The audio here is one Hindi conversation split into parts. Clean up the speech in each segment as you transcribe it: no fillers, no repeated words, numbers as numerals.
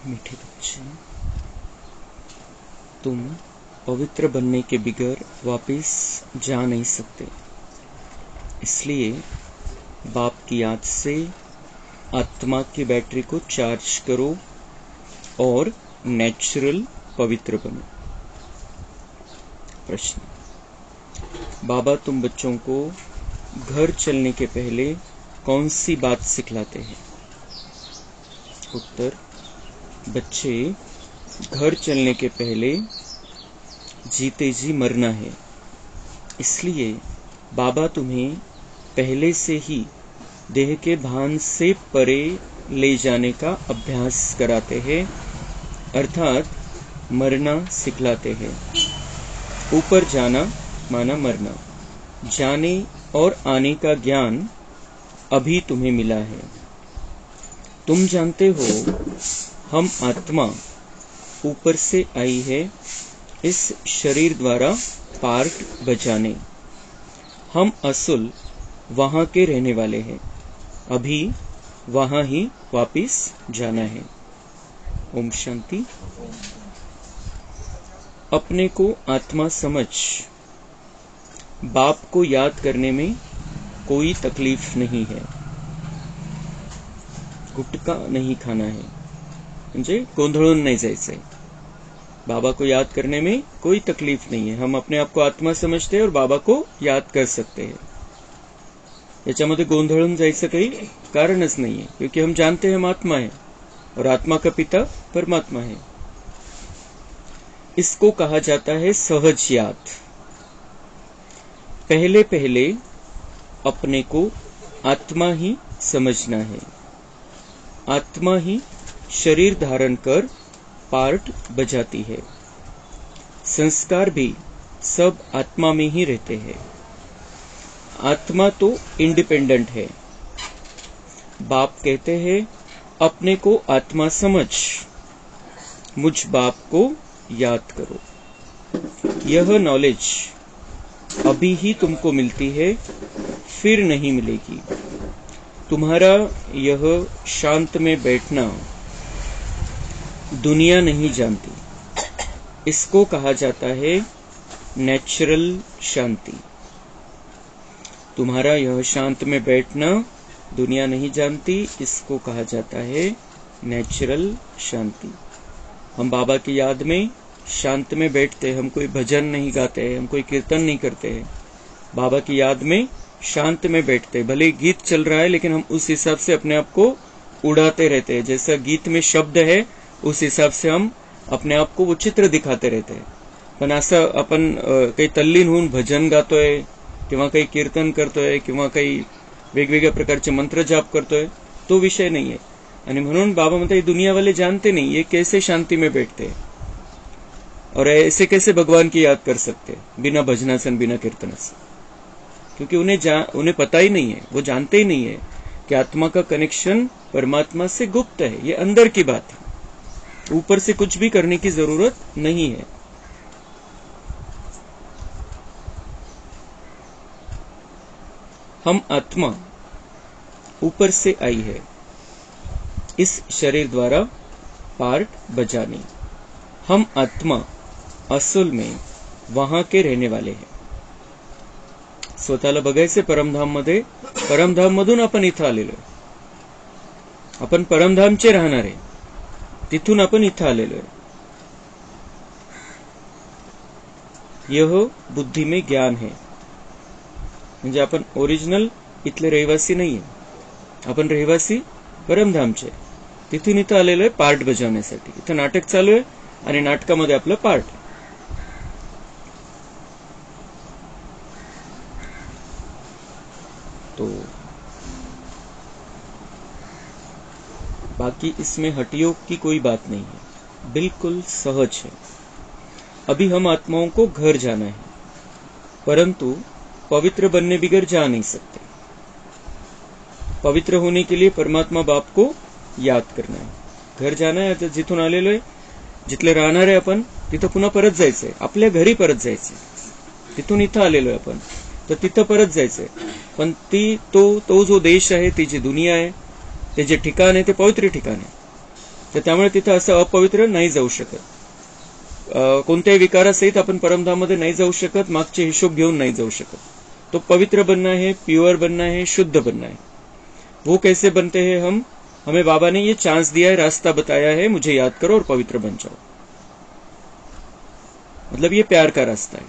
मीठे बच्चे, तुम पवित्र बनने के बगैर वापस जा नहीं सकते। इसलिए बाप की याद से आत्मा की बैटरी को चार्ज करो और नेचुरल पवित्र बनो। प्रश्न: बाबा तुम बच्चों को घर चलने के पहले कौन सी बात सिखलाते हैं? उत्तर: बच्चे, घर चलने के पहले जीते जी मरना है। इसलिए बाबा तुम्हें पहले से ही देह के भान से परे ले जाने का अभ्यास कराते हैं, अर्थात मरना सिखलाते हैं। ऊपर जाना माना मरना, जाने और आने का ज्ञान अभी तुम्हें मिला है। तुम जानते हो हम आत्मा ऊपर से आई है इस शरीर द्वारा पार्ट बजाने। हम असुल वहां के रहने वाले हैं, अभी वहां ही वापिस जाना है। ओम शांति। अपने को आत्मा समझ बाप को याद करने में कोई तकलीफ नहीं है। गुटखा नहीं खाना है, म्हणजे गोंधळून नहीं जायचंय। बाबा को याद करने में कोई तकलीफ नहीं है। हम अपने आप को आत्मा समझते हैं और बाबा को याद कर सकते हैं। याच्यामध्ये गोंधळून जायचं काही कारणच नहीं है, क्योंकि हम जानते हैं हम आत्मा है और आत्मा का पिता परमात्मा है। इसको कहा जाता है सहज याद। पहले पहले अपने को आत्मा ही समझना है। आत्मा ही शरीर धारण कर पार्ट बजाती है। संस्कार भी सब आत्मा में ही रहते हैं। आत्मा तो इंडिपेंडेंट है। बाप कहते हैं अपने को आत्मा समझ, मुझ बाप को याद करो। यह नॉलेज अभी ही तुमको मिलती है, फिर नहीं मिलेगी। तुम्हारा यह शांत में बैठना दुनिया नहीं जानती। इसको कहा जाता है नेचुरल शांति। तुम्हारा यह शांत में बैठना दुनिया नहीं जानती, इसको कहा जाता है नेचुरल शांति। हम बाबा की याद में शांत में बैठते, हम कोई भजन नहीं गाते, हम कोई कीर्तन नहीं करते हैं। बाबा की याद में शांत में बैठते, भले गीत चल रहा है लेकिन हम उस हिसाब से अपने आप को उड़ाते रहते हैं। जैसा गीत में शब्द है उस हिसाब से हम अपने आप को वो चित्र दिखाते रहते हैं। पण असं आपण काही तल्लीन होऊन भजन गातोय किंवा काही कीर्तन करतोय किंवा काही वेगवेगळ्या प्रकारचे मंत्र जाप करतोय, तो विषय नहीं है। आणि म्हणून बाबा म्हणते दुनिया वाले जानते नहीं ये कैसे शांति में बैठते हैं और ऐसे कैसे भगवान की याद कर सकते हैं बिना भजनासन बिना कीर्तनासन, क्योंकि उन्हें पता ही नहीं है, वो जानते ही नहीं है कि आत्मा का कनेक्शन परमात्मा से गुप्त है। ये अंदर की बात है, ऊपर से कुछ भी करने की जरूरत नहीं है। हम आत्मा ऊपर से आई है इस शरीर द्वारा पार्ट बजाने। हम आत्मा असल में वहां के रहने वाले हैं। स्वतःला बघायचे परमधाम मध्ये, परमधाम मधून आपण इथं आलेलो आहे। आपण परमधामचे राहणार आहे, तिथून आपण इथं आलेलो आहे। यह बुद्धि में ज्ञान है, म्हणजे आपण ओरिजिनल इथले रहिवासी नाहीये, आपण रहिवासी परमधामचे। तिथून इथं आलेलो आहे पार्ट बजावण्यासाठी। इथं नाटक चालू आहे आणि नाटकामध्ये आपलं पार्ट। तो बाकी इसमें हटियों की कोई बात नहीं है, बिल्कुल सहज है। अभी हम आत्माओं को घर जाना है, परंतु पवित्र बनने बगैर जा नहीं सकते। पवित्र होने के लिए परमात्मा बाप को याद करना है। घर जाना है, आता जिथून आलेलो आहे, जिथले राहणार आहे आपण, तिथं पुन्हा परत जायचंय, आपल्या घरी परत जायचंय। तिथून इथं आलेलो आहे आपण, तर तिथं परत जायचंय। पण तो जो देश आहे, ती जी दुनिया आहे, ते जे ठिकाण आहे ते पवित्र ठिकाण आहे। तर त्यामुळे तिथं असं अपवित्र नाही जाऊ शकत. कोणत्याही विकारासहित आपण परमधाममध्ये नाही जाऊ शकत, मागचे हिशोब घेऊन नहीं जाऊ शकत. तो पवित्र बनना है, प्योर बनना है, शुद्ध बनना है. वो कैसे बनते हैं हम? हमें बाबा ने ये चांस दिया है, रास्ता बताया है, मुझे याद करो और पवित्र बन जाओ. मतलब ये प्यार का रास्ता है.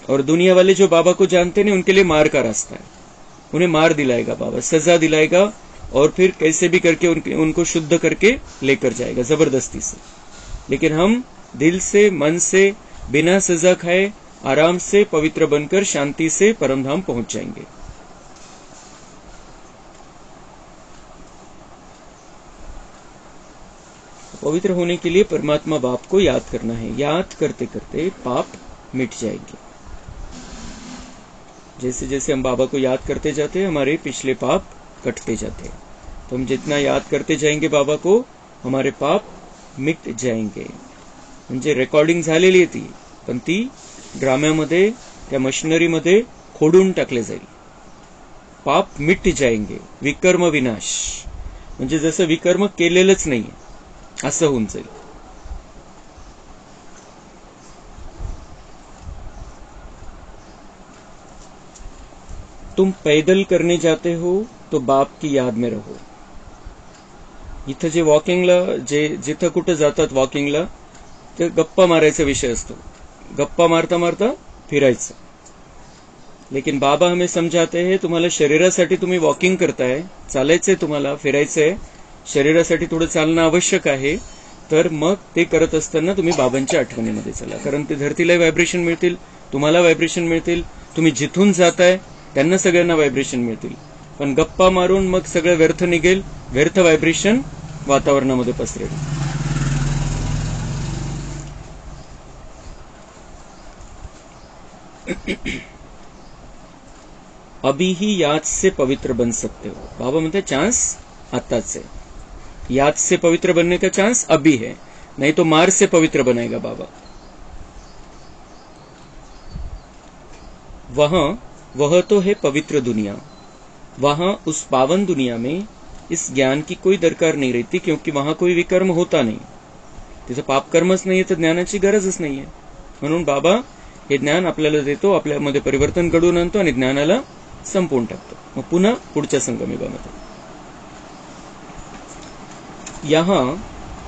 और दुनिया वाले जो बाबा को जानते नहीं, उनके लिए मार का रास्ता है. उन्हें मार दिलाएगा बाबा, सजा दिलाएगा, और फिर कैसे भी करके उनको शुद्ध करके लेकर जाएगा जबरदस्ती से. लेकिन हम दिल से, मन से, बिना सजा खाए, आराम से पवित्र बनकर शांति से परमधाम पहुंच जाएंगे. पवित्र होने के लिए परमात्मा बाप को याद करना है. याद करते करते पाप मिट जाएंगे. जैसे जैसे हम बाबा को याद करते जाते हैं, हमारे पिछले पाप कटते जाते हैं. तो हम जितना याद करते जाएंगे बाबा को, हमारे पाप मिट जाएंगे. म्हणजे रेकॉर्डिंग झालेली आहे ती, पण ती ड्राम्यामध्ये, त्या मशिनरीमध्ये खोडून टाकले जाईल. पाप मिट जाएंगे, विकर्म विनाश. म्हणजे जसं विकर्म केलेलंच नाहीये असं होऊन जाईल. तुम पैदल करने जाते हो तो बाप की याद में रहो. इथं जे वॉकिंगला, जिथं कुठं जातात वॉकिंगला, ते गप्पा मारायचा विषय असतो. गप्पा मारता मारता फिरायचं. लेकिन बाबा हमें समजाते हैं, तुम्हाला शरीरासाठी तुम्ही वॉकिंग करताय, चालायचंय, तुम्हाला फिरायचंय, शरीरासाठी थोडं चालणं आवश्यक आहे, तर मग ते करत असताना तुम्ही बाबांच्या आठवणीमध्ये चला. कारण ते धरतीला व्हायब्रेशन मिळतील, तुम्हाला व्हायब्रेशन मिळतील, तुम्ही जिथून जाताय त्यांना सगळ्यांना व्हायब्रेशन मिळतील. पण गप्पा मारून मग सगळं व्यर्थ निघेल, व्यर्थ व्हायब्रेशन वातावरणामध्ये पसरेल. अभी ही याद से पवित्र बन सकते हो. बाबा म्हणते चांस आताच है. याद से पवित्र बनने का चांस अभी है, नहीं तो मार से पवित्र बनाएगा बाबा. वह तो है पवित्र दुनिया. वहां उस पावन दुनिया में इस ज्ञान की कोई दरकार नहीं रहती, क्योंकि वहां कोई विकर्म होता नहीं. तिथं पाप कर्मच नाहीये, तर ज्ञानाची गरजच नाहीये. म्हणून बाबा हे ज्ञान आपल्याला देतो, आपल्यामध्ये परिवर्तन घडवून आणतो आणि ज्ञानाला संपवून टाकतो. मग पुन्हा पुढच्या संगमयुगामध्ये. यहां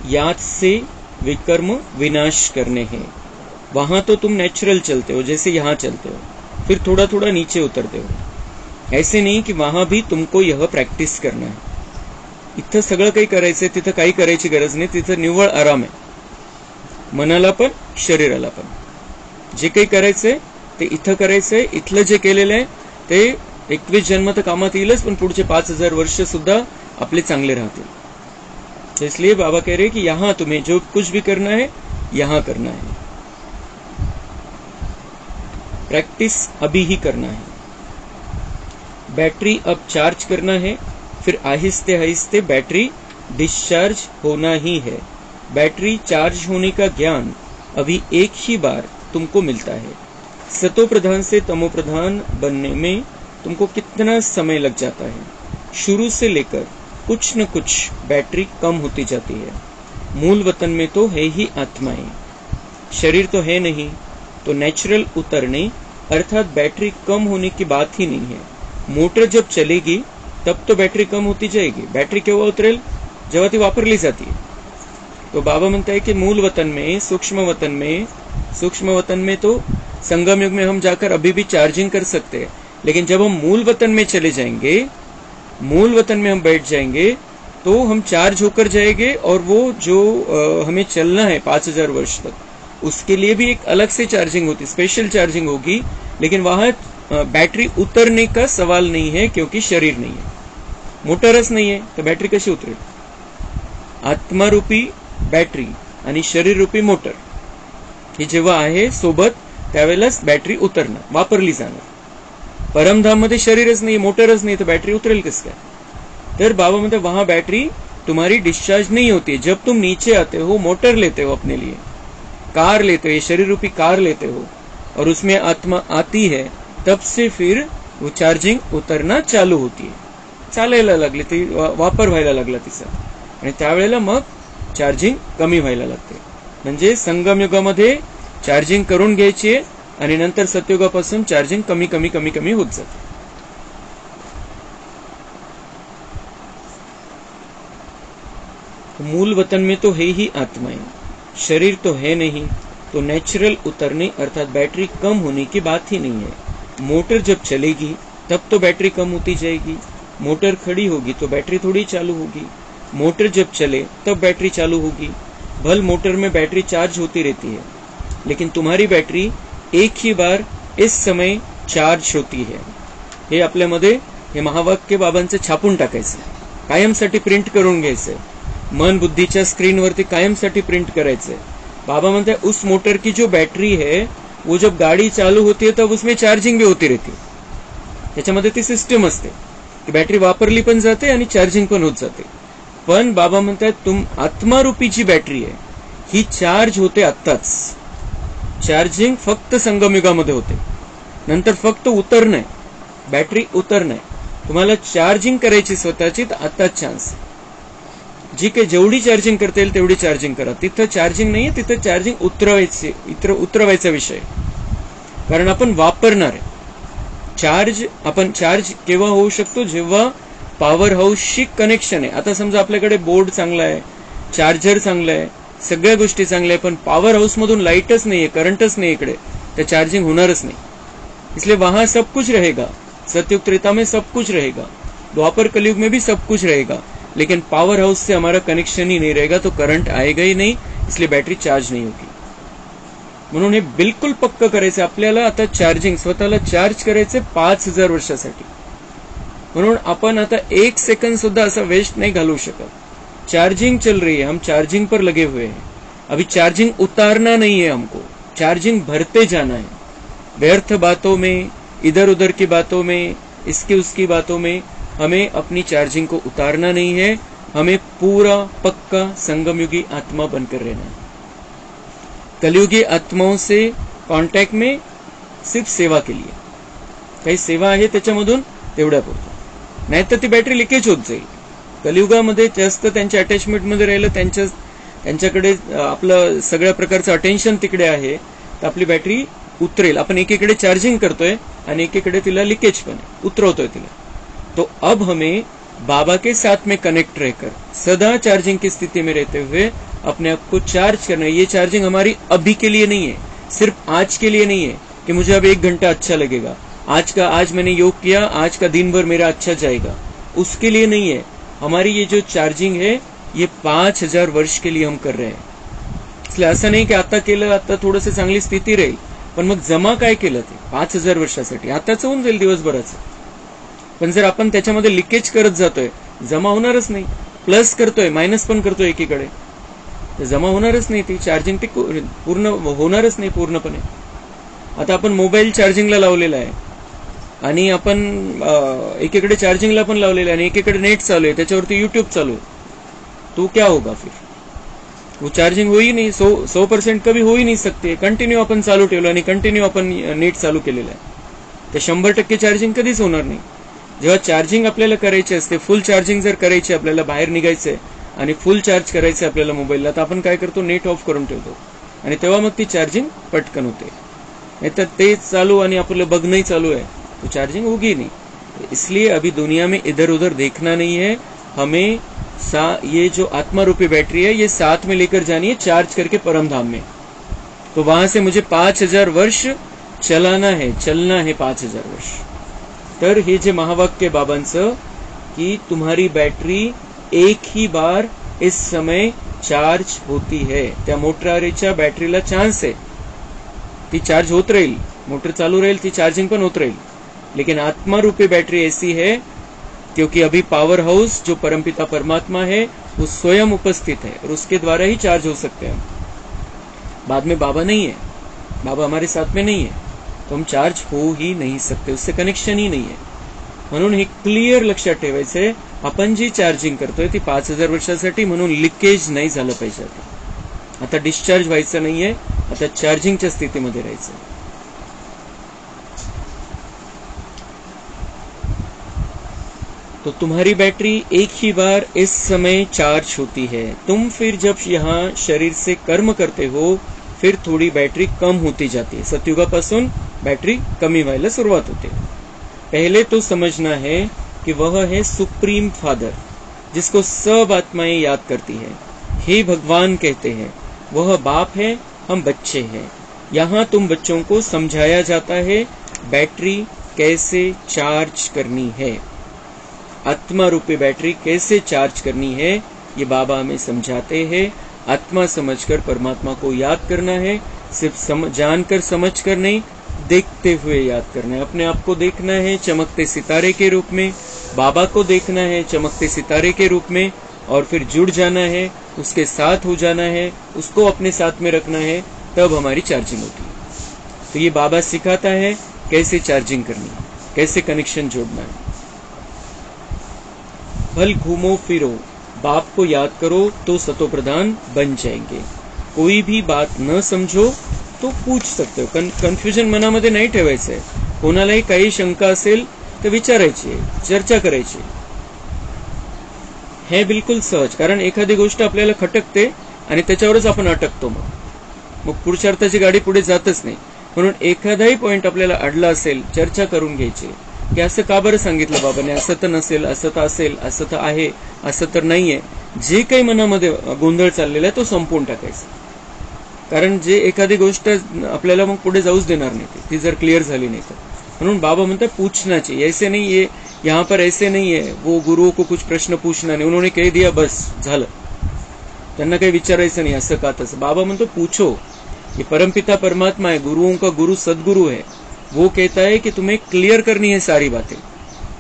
याद से विकर्म विनाश करने हैं. वहां तो तुम नेचुरल चलते हो, जैसे यहां चलते हो, फिर थोड़ा थोड़ा नीचे उतरते हो. ऐसे नहीं कि वहां भी तुमको यह प्रॅक्टिस करना है. इथं सगळं काही करायचंय, तिथं काही करायची गरज नाही. तिथं निव्वळ आराम आहे, मनाला पण शरीराला पण. जे काही करायचंय ते इथं करायचंय. इथलं जे केलेलं आहे ते 21 जन्म तर कामात येईलच, पण पुढचे 5000 वर्ष सुद्धा आपले चांगले राहतील. इसलिए बाबा कह रहे कि यहां तुम्हें जो कुछ भी करना है, यहां करना है. प्रैक्टिस अभी ही करना है. बैटरी अब चार्ज करना है, फिर आहिस्ते आहिस्ते बैटरी डिस्चार्ज होना ही है. बैटरी चार्ज होने का ज्ञान अभी एक ही बार तुमको मिलता है. सतो प्रधान से तमो प्रधान बनने में तुमको कितना समय लग जाता है. शुरू से लेकर कुछ न कुछ बैटरी कम होती जाती है. मूल वतन में तो है ही आत्माएं, शरीर तो है नहीं. तो नेचुरल उतरने अर्थात बैटरी कम होने की बात ही नहीं है. मोटर जब चलेगी तब तो बैटरी कम होती जाएगी. बैटरी केव्हा उतरेल? जेव्हा ती वापरली जाती है. तो बाबा म्हणता है कि मूल वतन में, सूक्ष्म वतन में तो संगम युग में हम जाकर अभी भी चार्जिंग कर सकते हैं. लेकिन जब हम मूल वतन में चले जाएंगे, मूल वतन में हम बैठ जाएंगे, तो हम चार्ज होकर जाएंगे. और वो जो हमें चलना है 5000 वर्ष तक, उसके लिए भी एक अलग से चार्जिंग होती, स्पेशल चार्जिंग होगी. लेकिन वहां बैटरी उतरने का सवाल नहीं है, क्योंकि शरीर नहीं है, मोटरच नहीं है, तो बैटरी कशी उतरेल? आत्मा रूपी बॅटरी आणि शरीर रूपी मोटर ही जेव्हा आहे सोबत, त्यावेळेलाच बॅटरी उतरणार, वापरली जाणार. परमधाम मध्ये शरीरच नाही, मोटरच नहीं, तो बैटरी उतरेल किस काय? तर बाबा म्हणते वहां बैटरी तुम्हारी डिस्चार्ज नहीं होती. जब तुम नीचे आते हो, मोटर लेते हो अपने लिए, कार लेते हो, ये शरीर रूपी कार लेते हो, और उसमें आत्मा आती है, तब से फिर वो चार्जिंग उतरना चालू होती है. चालायला लागली ती, वापर व्हायला लागला तिचा. आणि त्यावेळेला मग चार्जिंग कमी व्हायला लागते. म्हणजे संगम युगामध्ये चार्जिंग करून घ्यायची आहे आणि नंतर सतयुगापासून चार्जिंग कमी कमी कमी कमी होत जाते. मूल वतन में तो है ही आत्मा है, शरीर तो है नहीं, तो नेचुरल उतरने अर्थात बैटरी कम होने की बात ही नहीं है. मोटर जब चलेगी तब तो बैटरी कम होती जाएगी. मोटर खड़ी होगी तो बैटरी थोड़ी चालू होगी. मोटर जब चले तब बैटरी चालू होगी. भल मोटर में बैटरी चार्ज होती रहती है, लेकिन तुम्हारी बैटरी एक ही बार इस समय चार्ज होती है. हे आपल्यामध्ये हे महावाक्य बाबांचं छापून टाकायचं, कायमसाठी प्रिंट करून घ्यायचं, मन बुद्धीच्या स्क्रीनवरती कायमसाठी प्रिंट करायचंय. बाबा म्हणते हैं उस मोटर की जो बैटरी है वो जब गाड़ी चालू होती है तब उसमें चार्जिंग भी होती रहती है. त्याच्यामध्ये ती सिस्टम असते की बॅटरी वापरली पण जाते आणि चार्जिंग पण होत जाते. पण बाबा म्हणतात तुम आत्मारूपी जी बॅटरी आहे ही चार्ज होते आत्ताच. चार्जिंग फक्त संगमयुगामध्ये होते, नंतर फक्त उतरणं आहे, बॅटरी उतरणं आहे. तुम्हाला चार्जिंग करायची स्वतःची तर आत्ताच चान्स. जी काही जेवढी चार्जिंग करता येईल तेवढी चार्जिंग करा. तिथं चार्जिंग नाहीये, तिथं चार्जिंग उतरवायचा विषय, कारण आपण वापरणार आहे. आपण चार्ज केव्हा होऊ शकतो, जेव्हा पॉवर हाऊसशी कनेक्शन आहे. आता समजा आपल्याकडे बोर्ड चांगला आहे, चार्जर चांगला आहे, सगळ्या गोष्टी चांगल्या आहे, पण पॉवर हाऊस मधून लाईटच नाहीये, करंटच नाही इकडे, तर चार्जिंग होणारच नाही. इसलिए वहां सब कुछ रहेगा, सतयुग त्रेता में सब कुछ रहेगा, द्वापर कलयुग में भी सब कुछ रहेगा, लेकिन पावर हाउस से हमारा कनेक्शन ही नहीं रहेगा, तो करंट आएगा ही नहीं, इसलिए बैटरी चार्ज नहीं होगी. म्हणून हे बिलकुल पक्क करायचं आपल्याला. आता चार्जिंग स्वतःला चार्ज करायचे 5000 वर्षासाठी. म्हणून आपण आता 1 सेकंड सुद्धा असा वेस्ट नहीं घालू शकत. चार्जिंग चल रही है, हम चार्जिंग पर लगे हुए हैं. अभी चार्जिंग उतारना नहीं है, हमको चार्जिंग भरते जाना है. व्यर्थ बातों में, इधर उधर की बातों में, इसकी उसकी बातों में हमें अपनी चार्जिंग को उतारना नहीं है. हमें पूरा पक्का संगमयुगी आत्मा बनकर रहना है. कलयुगी आत्माओं से कांटेक्ट में सिर्फ सेवा के लिए. काही सेवा आहे त्याच्यामधून तेवढ्यापुरतं, नाहीतर ती बॅटरी लिकेज होत जाईल. कलियुगामध्ये जास्त त्यांच्या अटॅचमेंट मध्ये राहिलं, त्यांच्याकडे आपलं सगळ्या प्रकारचं अटेन्शन तिकडे आहे, तर आपली बॅटरी उतरेल. आपण एकीकडे चार्जिंग करतोय आणि एकीकडे तिला लिकेज पण उतरवतोय तिला. तो अब हमें बाबा के साथ में कनेक्ट रहकर सदा चार्जिंग की स्थिति में रहते हुए अपने आप को चार्ज करना है. ये चार्जिंग हमारी अभी के लिए नहीं है, सिर्फ आज के लिए नहीं है कि मुझे अब 1 घंटा अच्छा लगेगा, आज मैंने योग किया, आज का दिन भर मेरा अच्छा जाएगा, उसके लिए नहीं है. हमारी ये जो चार्जिंग है ये 5000 वर्ष के लिए हम कर रहे हैं. इसलिए असं नाही की आता केलं, आता थोडंसं चांगली स्थिती राहील, पण मग जमा काय केलं ते 5000 वर्षासाठी. आताच होऊन जाईल दिवसभराचं, पण जर आपण त्याच्यामध्ये लिकेज करत जातोय जमा होणारच नाही. प्लस करतोय, मायनस पण करतोय एकीकडे, तर जमा होणारच नाही. ती चार्जिंग ती पूर्ण होणारच नाही पूर्णपणे. आता आपण मोबाईल चार्जिंगला लावलेला आहे आणि आपण एकीकडे चार्जिंगला पण लावलेलं आहे आणि एकीकडे नेट चालू आहे, त्याच्यावरती युट्यूब चालू आहे, तो क्या होगा फिर? वो चार्जिंग हो ही नहीं, 100% कभी हो ही नहीं सकते. कंटिन्यू आपण चालू ठेवलं आणि कंटिन्यू आपण नेट चालू केलेलं आहे, तर 100% चार्जिंग कधीच होणार नाही. जेव्हा चार्जिंग आपल्याला करायची असते, फुल चार्जिंग जर करायची, आपल्याला बाहेर निघायचंय आणि फुल चार्ज करायचं आपल्याला मोबाईलला, तर आपण काय करतो, नेट ऑफ करून ठेवतो आणि तेव्हा मग ती चार्जिंग पटकन होते. नाहीतर ते चालू आणि आपलं बघणंही चालू आहे, तो चार्जिंग होगी नहीं. इसलिए अभी दुनिया में इधर उधर देखना नहीं है, हमें ये जो आत्मा रूपी बैटरी है ये साथ में लेकर जानी है, चार्ज करके परम धाम में. तो वहां से मुझे 5000 वर्ष चलना है 5000 वर्ष. तर हे जे महावाक्य बाबांचं की तुम्हारी बैटरी एक ही बार इस समय चार्ज होती है, त्या मोटरच्या बॅटरीला चान्स आहे, ती चार्ज होत राहील, मोटर चालू राहील, ती चार्जिंग पण होत राहील. लेकिन आत्मा रूपी बैटरी ऐसी है क्योंकि अभी पावर हाउस जो परमपिता परमात्मा है वो स्वयं उपस्थित है और उसके द्वारा ही चार्ज हो सकते हैं. बाद में बाबा नहीं है, बाबा हमारे साथ में नहीं है, तो हम चार्ज हो ही नहीं सकते, उससे कनेक्शन ही नहीं है. म्हणून हे क्लिअर लक्षात ठेवायचंय, आपण जी चार्जिंग करतोय ती 5000 वर्षासाठी, म्हणून लिकेज नाही झालं पाहिजे. आता डिस्चार्ज व्हायचं नाहीये, आता चार्जिंगच्या स्थितीमध्ये राहायचं. तो तुम्हारी बैटरी एक ही बार इस समय चार्ज होती है। तुम फिर जब यहाँ शरीर से कर्म करते हो फिर थोडी बैटरी कम होती जाती है। सतयुगापासून बैटरी कमी व्हायला सुरुवात होते। पहले तो समझना है कि वह है सुप्रीम फादर, जिसको सब आत्माएं याद करती है। हे भगवान कहते हैं, वह बाप है, हम बच्चे हैं। यहाँ तुम बच्चों को समझाया जाता है बैटरी कैसे चार्ज करनी है, आत्मा रूपी बैटरी कैसे चार्ज करनी है, ये बाबा हमें समझाते हैं। आत्मा समझकर परमात्मा को याद करना है, सिर्फ जानकर समझकर नहीं, देखते हुए याद करना है। अपने आप को देखना है चमकते सितारे के रूप में, बाबा को देखना है चमकते सितारे के रूप में, और फिर जुड़ जाना है, उसके साथ हो जाना है, उसको अपने साथ में रखना है, तब हमारी चार्जिंग होती है। तो ये बाबा सिखाता है कैसे चार्जिंग करनी है, कैसे कनेक्शन जोड़ना है। भल घूमो फिरो, बाप को याद करो तो सतो प्रधान बन जाएंगे। कोई भी बात न समझो तो पूछ सकते हो। कन्फ्युजन मनामध्ये नाही ठेवायचं आहे। कोणालाही काही शंका असेल तर विचारायची, चर्चा करायची, हे बिलकुल सहज। कारण एखादी गोष्ट आपल्याला खटकते आणि त्याच्यावरच आपण अटकतो, मग पुढच्या अर्थाची गाडी पुढे जातच नाही। म्हणून एखादाही पॉइंट आपल्याला अडला असेल, चर्चा करून घ्यायची की असं का बरं सांगितलं बाबाने, असं तर नसेल, असं तर असेल, असं तर आहे, असं तर नाहीये। जे काही मनामध्ये गोंधळ चाललेला आहे तो संपवून टाकायचा। कारण जे एखादी गोष्ट आपल्याला मग पुढे जाऊच देणार नाही, ती जर क्लिअर झाली नाही तर। म्हणून बाबा म्हणतात पूछना चाहिए, ऐसे नहीं है, यहाँ पर ऐसे नहीं है वो गुरुओं को कुछ प्रश्न पूछना नहीं, उन्होंने कह दिया बस झालं, त्यांना काही विचारायचं नाही असं का तसं। बाबा म्हणतो पूछो, ये परमपिता परमात्मा है, गुरुओं का गुरु सदगुरु है, वो कहता है कि तुम्हें क्लियर करनी है सारी बातें।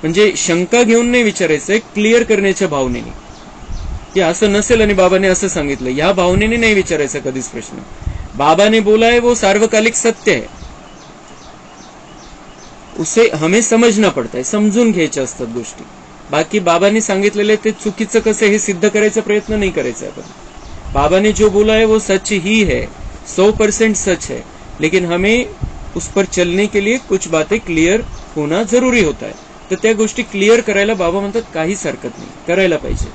म्हणजे शंका घेऊन नाही विचारायचं, क्लिअर करण्याच्या भावनेने, की असं नसेल आणि बाबाने असं सांगितलं, या भावनेने नाही विचारायचं कधीच प्रश्न। बाबा ने बोला है वो सार्वकालिक सत्य है, उसे हमें समझना पड़ता है, समजून घ्यायच्या असतात गोष्टी। बाकी बाबाने सांगितलेले ते चुकीचं कसं हे सिद्ध करायचा प्रयत्न नाही करायचा आपण। बाबा ने जो बोला है वो सच ही है, 100% सच है, लेकिन हमें उस पर चलने के लिए कुछ बातें क्लियर होना जरूरी होता है। तर त्या गोष्टी क्लियर करायला बाबा म्हणतात काहीच हरकत नाही, करायला पाहिजे।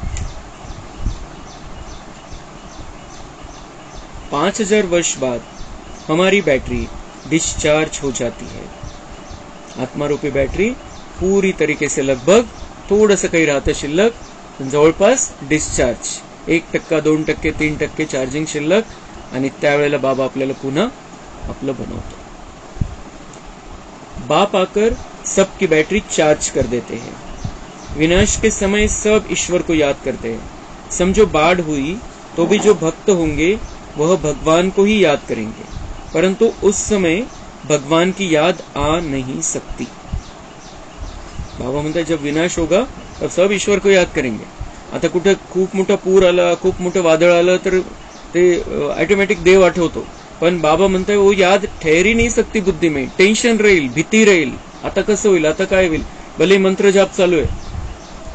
5000 वर्ष बाद हमारी बैटरी डिस्चार्ज हो जाती है। आत्मा रूपी बैटरी पूरी तरीके से लगभग, थोडंसं काही राहतं शिल्लक, जवळपास डिस्चार्ज, 1%, 2%, 3% चार्जिंग शिल्लक, आणि त्यावेळेला बाबा आपल्याला पुन्हा आपलं बनवतो। बाप आकर सबकी बैटरी चार्ज कर देते हैं। विनाश के समय सब ईश्वर को याद करते हैं। समझो बाढ़ हुई तो भी जो भक्त होंगे वह भगवान को ही याद करेंगे, परंतु उस समय भगवान की याद आ नहीं सकती। बाबा म्हणतात जब विनाश होगा तब सब ईश्वर को याद करेंगे। आता कुठे खूप मोठा पूर आला, खूप मोठं वादळ आलं तर ते ऑटोमॅटिक देव आठवतो, पण बाबा म्हणताय वो याद ठहर ही नहीं सकती बुद्धि में, टेंशन रहेल, भीती रहेल, आता कसं होईल, आता काय होईल। भले मंत्र जाप चालू है,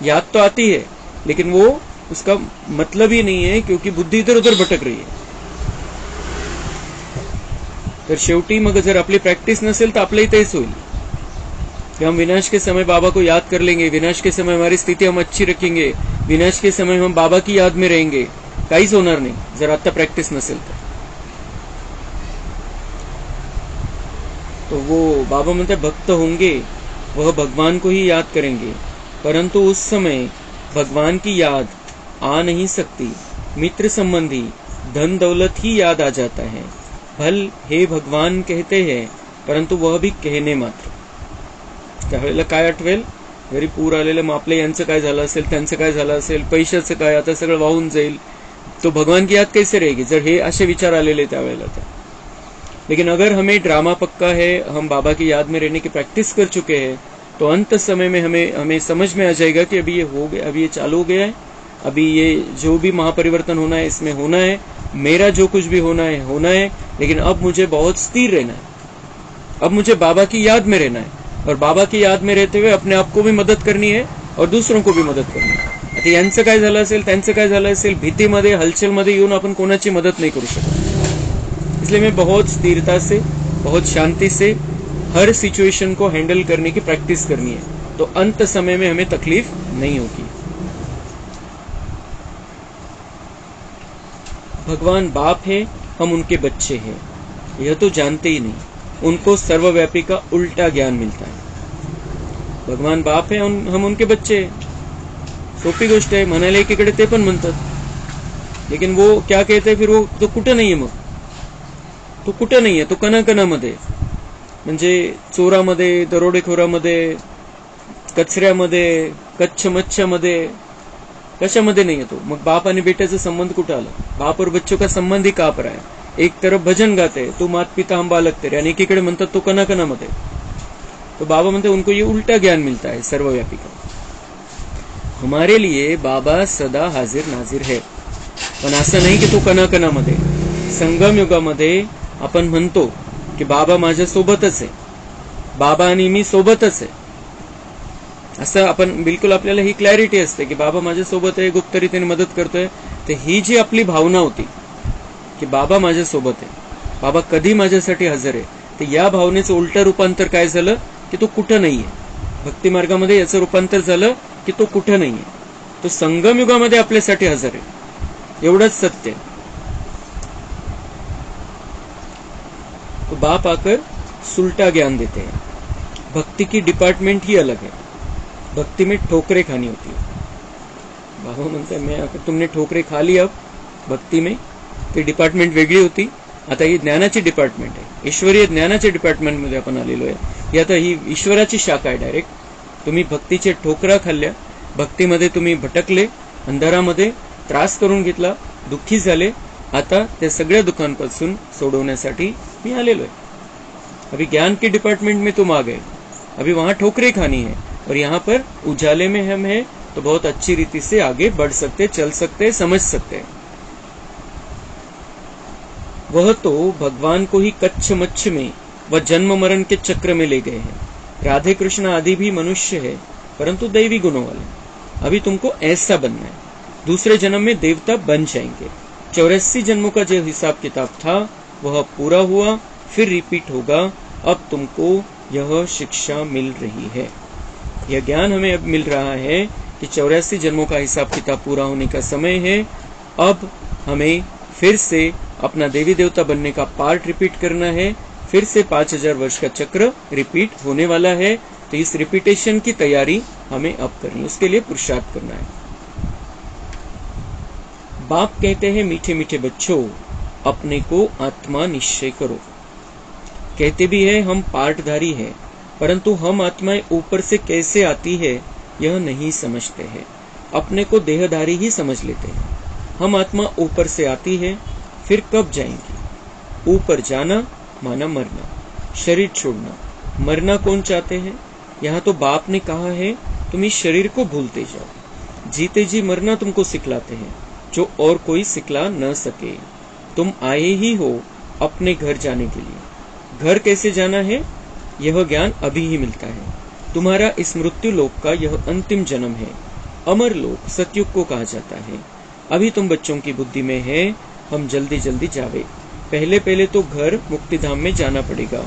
याद तो आती है, लेकिन वो उसका मतलब ही नहीं है, क्योंकि बुद्धि इधर उधर भटक रही है। तर शेवटी मग जर आपली प्रॅक्टिस नसेल तर आपल्याही तेच होईल कि हम विनाश के समय बाबा को याद कर लेंगे, विनाश के समय हमारी स्थिति हम अच्छी रखेंगे, विनाश के समय हम बाबा की याद में रहेंगे, काहीच होणार नाही जर आता प्रॅक्टिस नसेल तर। तो वो बाबा म्हणते भक्त होंगे वह भगवान को ही याद करेंगे, परंतु उस समय भगवान की याद आ नहीं सकती। मित्र संबंधी धन दौलत ही याद आ जाता है। भल हे भगवान कहते हैं, परंतु वह भी कहने मात्र। त्यावेळेला काय आठवेल, घरी पूर आलेलं, मग आपल्या यांचं काय झालं असेल, त्यांचं काय झालं असेल, पैशाचं काय, आता सगळं वाहून जाईल, तो भगवान की याद कैसे रहेगी जर हे असे विचार आलेले त्यावेळेला तर। लेकिन अगर हमें ड्रामा पक्का है, हम बाबा की याद में रहने की प्रैक्टिस कर चुके हैं, तो अंत समय में हमें समझ में आ जाएगा कि अभी ये हो गया, अभी ये चालू हो गया है, अभी ये जो भी महापरिवर्तन होना है इसमें होना है, मेरा जो कुछ भी होना है, लेकिन अब मुझे बहुत स्थिर रहना है, अब मुझे बाबा की याद में रहना है, और बाबा की याद में रहते हुए अपने आप को भी मदद करनी है और दूसरों को भी मदद करनी है। आता यांचं काय झालं असेल, त्यांचं काय झालं असेल, भीतीमध्ये हलचलमध्ये येऊन आपण कोणाची मदत नहीं करू शकत। इसलिए मैं बहुत स्थिरता से, बहुत शांति से हर सिचुएशन को हैंडल करने की प्रैक्टिस करनी है। तो अंत समय में हमें तकलीफ नहीं होगी। भगवान बाप है, हम उनके बच्चे हैं, यह तो जानते ही नहीं। उनको सर्वव्यापी का उल्टा ज्ञान मिलता है। भगवान बाप है, हम उनके बच्चे हैं, सोपी गोष्ट आहे। म्हणायला एकीकडे ते पण म्हणतात, लेकिन वो क्या कहते हैं फिर, वो तो कुठं नाहीये, मग तो कुठं नाहीये, तो कणाकणामध्ये, म्हणजे चोरामध्ये, दरोडेखोरामध्ये, कचऱ्यामध्ये, कच्छ मच्छमध्ये, कशामध्ये नहीं है तो। मग बाप आणि बेट्याचा संबंध कुठं आला? बाप और बच्चों का संबंध ही कहां पर आया? एक तरफ भजन गाते हैं, तो मात पिता हम बालक तेरे, आणि एकीकडे म्हणतात तो कणाकणामध्ये। तो बाबा म्हणते उनको ये उल्टा ज्ञान मिलता है सर्वव्यापी का। हमारे लिए बाबा सदा हाजिर नाजिर है, पण असं नाही की तो कणाकणामध्ये। संगम युगामध्ये आपण म्हणतो की बाबा माझ्या सोबतच आहे, बाबा आणि मी सोबतच आहे, असं आपण बिलकुल, आपल्याला ही क्लॅरिटी असते की बाबा माझ्या सोबत आहे, गुप्त रीतीने मदत करतोय। तर ही जी आपली भावना होती की बाबा माझ्या सोबत आहे, बाबा कधी माझ्यासाठी हजर आहे, तर या भावनेचं उलटं रूपांतर काय झालं की तो कुठं नाहीये। भक्ती मार्गामध्ये याचं रूपांतर झालं की तो कुठं नाहीये, तो संगम युगामध्ये आपल्यासाठी हजर आहे, एवढंच सत्य है। तो बाप आकर सुलटा ज्ञान देते हैं। भक्ति की डिपार्टमेंट ही अलग है, भक्ति में ठोकरे खानी होती है। बाबा म्हणते मैं आकर तुमने ठोकरे खा ली, अब भक्ति में ती डिपार्टमेंट वेगळी होती, आता ही ज्ञानाची डिपार्टमेंट आहे, ईश्वरीय ज्ञानाच्या डिपार्टमेंट मध्ये आपण आलेलो आहे। ही आता ही ईश्वराची शाखा आहे डायरेक्ट। तुम्ही भक्तीचे ठोकरा खाल्ल्या, भक्तीमध्ये तुम्ही भटकले, अंधारामध्ये त्रास करून घेतला, दुःखी झाले, आता त्या सगळ्या दुःखांपासून सोडवण्यासाठी मी आलेलो आहे। अभी ज्ञान के डिपार्टमेंट में तुम आ गए, अभी वहां ठोकरे खानी है, और यहाँ पर उजाले में हम हैं, तो बहुत अच्छी रीति से आगे बढ़ सकते, चल सकते, समझ सकते हैं। वह तो भगवान को ही कच्छ मच्छ में व जन्म मरण के चक्र में ले गए हैं। राधे कृष्ण आदि भी मनुष्य है, परंतु दैवी गुणों वाले। अभी तुमको ऐसा बनना है, दूसरे जन्म में देवता बन जाएंगे। 84 जन्मों का जो हिसाब किताब था वह पूरा हुआ, फिर रिपीट होगा। अब तुमको यह शिक्षा मिल रही है, यह ज्ञान हमें अब मिल रहा है कि 84 जन्मों का हिसाब किताब पूरा होने का समय है। अब हमें फिर से अपना देवी देवता बनने का पार्ट रिपीट करना है, फिर से 5000 वर्ष का चक्र रिपीट होने वाला है। तो इस रिपीटेशन की तैयारी हमें अब करनी है, उसके लिए पुरुषार्थ करना है। बाप कहते हैं मीठे मीठे बच्चों, अपने को आत्मा निश्चय करो। कहते भी है हम पार्टधारी हैं, परंतु हम आत्माएं ऊपर से कैसे आती है यह नहीं समझते हैं, अपने को देहधारी ही समझ लेते हैं। हम आत्मा ऊपर से आती है, फिर कब जाएंगी? ऊपर जाना माना मरना, शरीर छोड़ना। मरना कौन चाहते हैं? यहाँ तो बाप ने कहा है तुम इस शरीर को भूलते जाओ, जीते जी मरना तुमको सिखलाते हैं, जो और कोई सिखला न सके। तुम आए ही हो अपने घर जाने के लिए। घर कैसे जाना है यह ज्ञान अभी ही मिलता है। तुम्हारा इस मृत्यु लोक का यह अंतिम जन्म है। अमर लोक सतयुग को कहा जाता है। अभी तुम बच्चों की बुद्धि में है हम जल्दी जल्दी जावे। पहले पहले तो घर मुक्तिधाम में जाना पड़ेगा।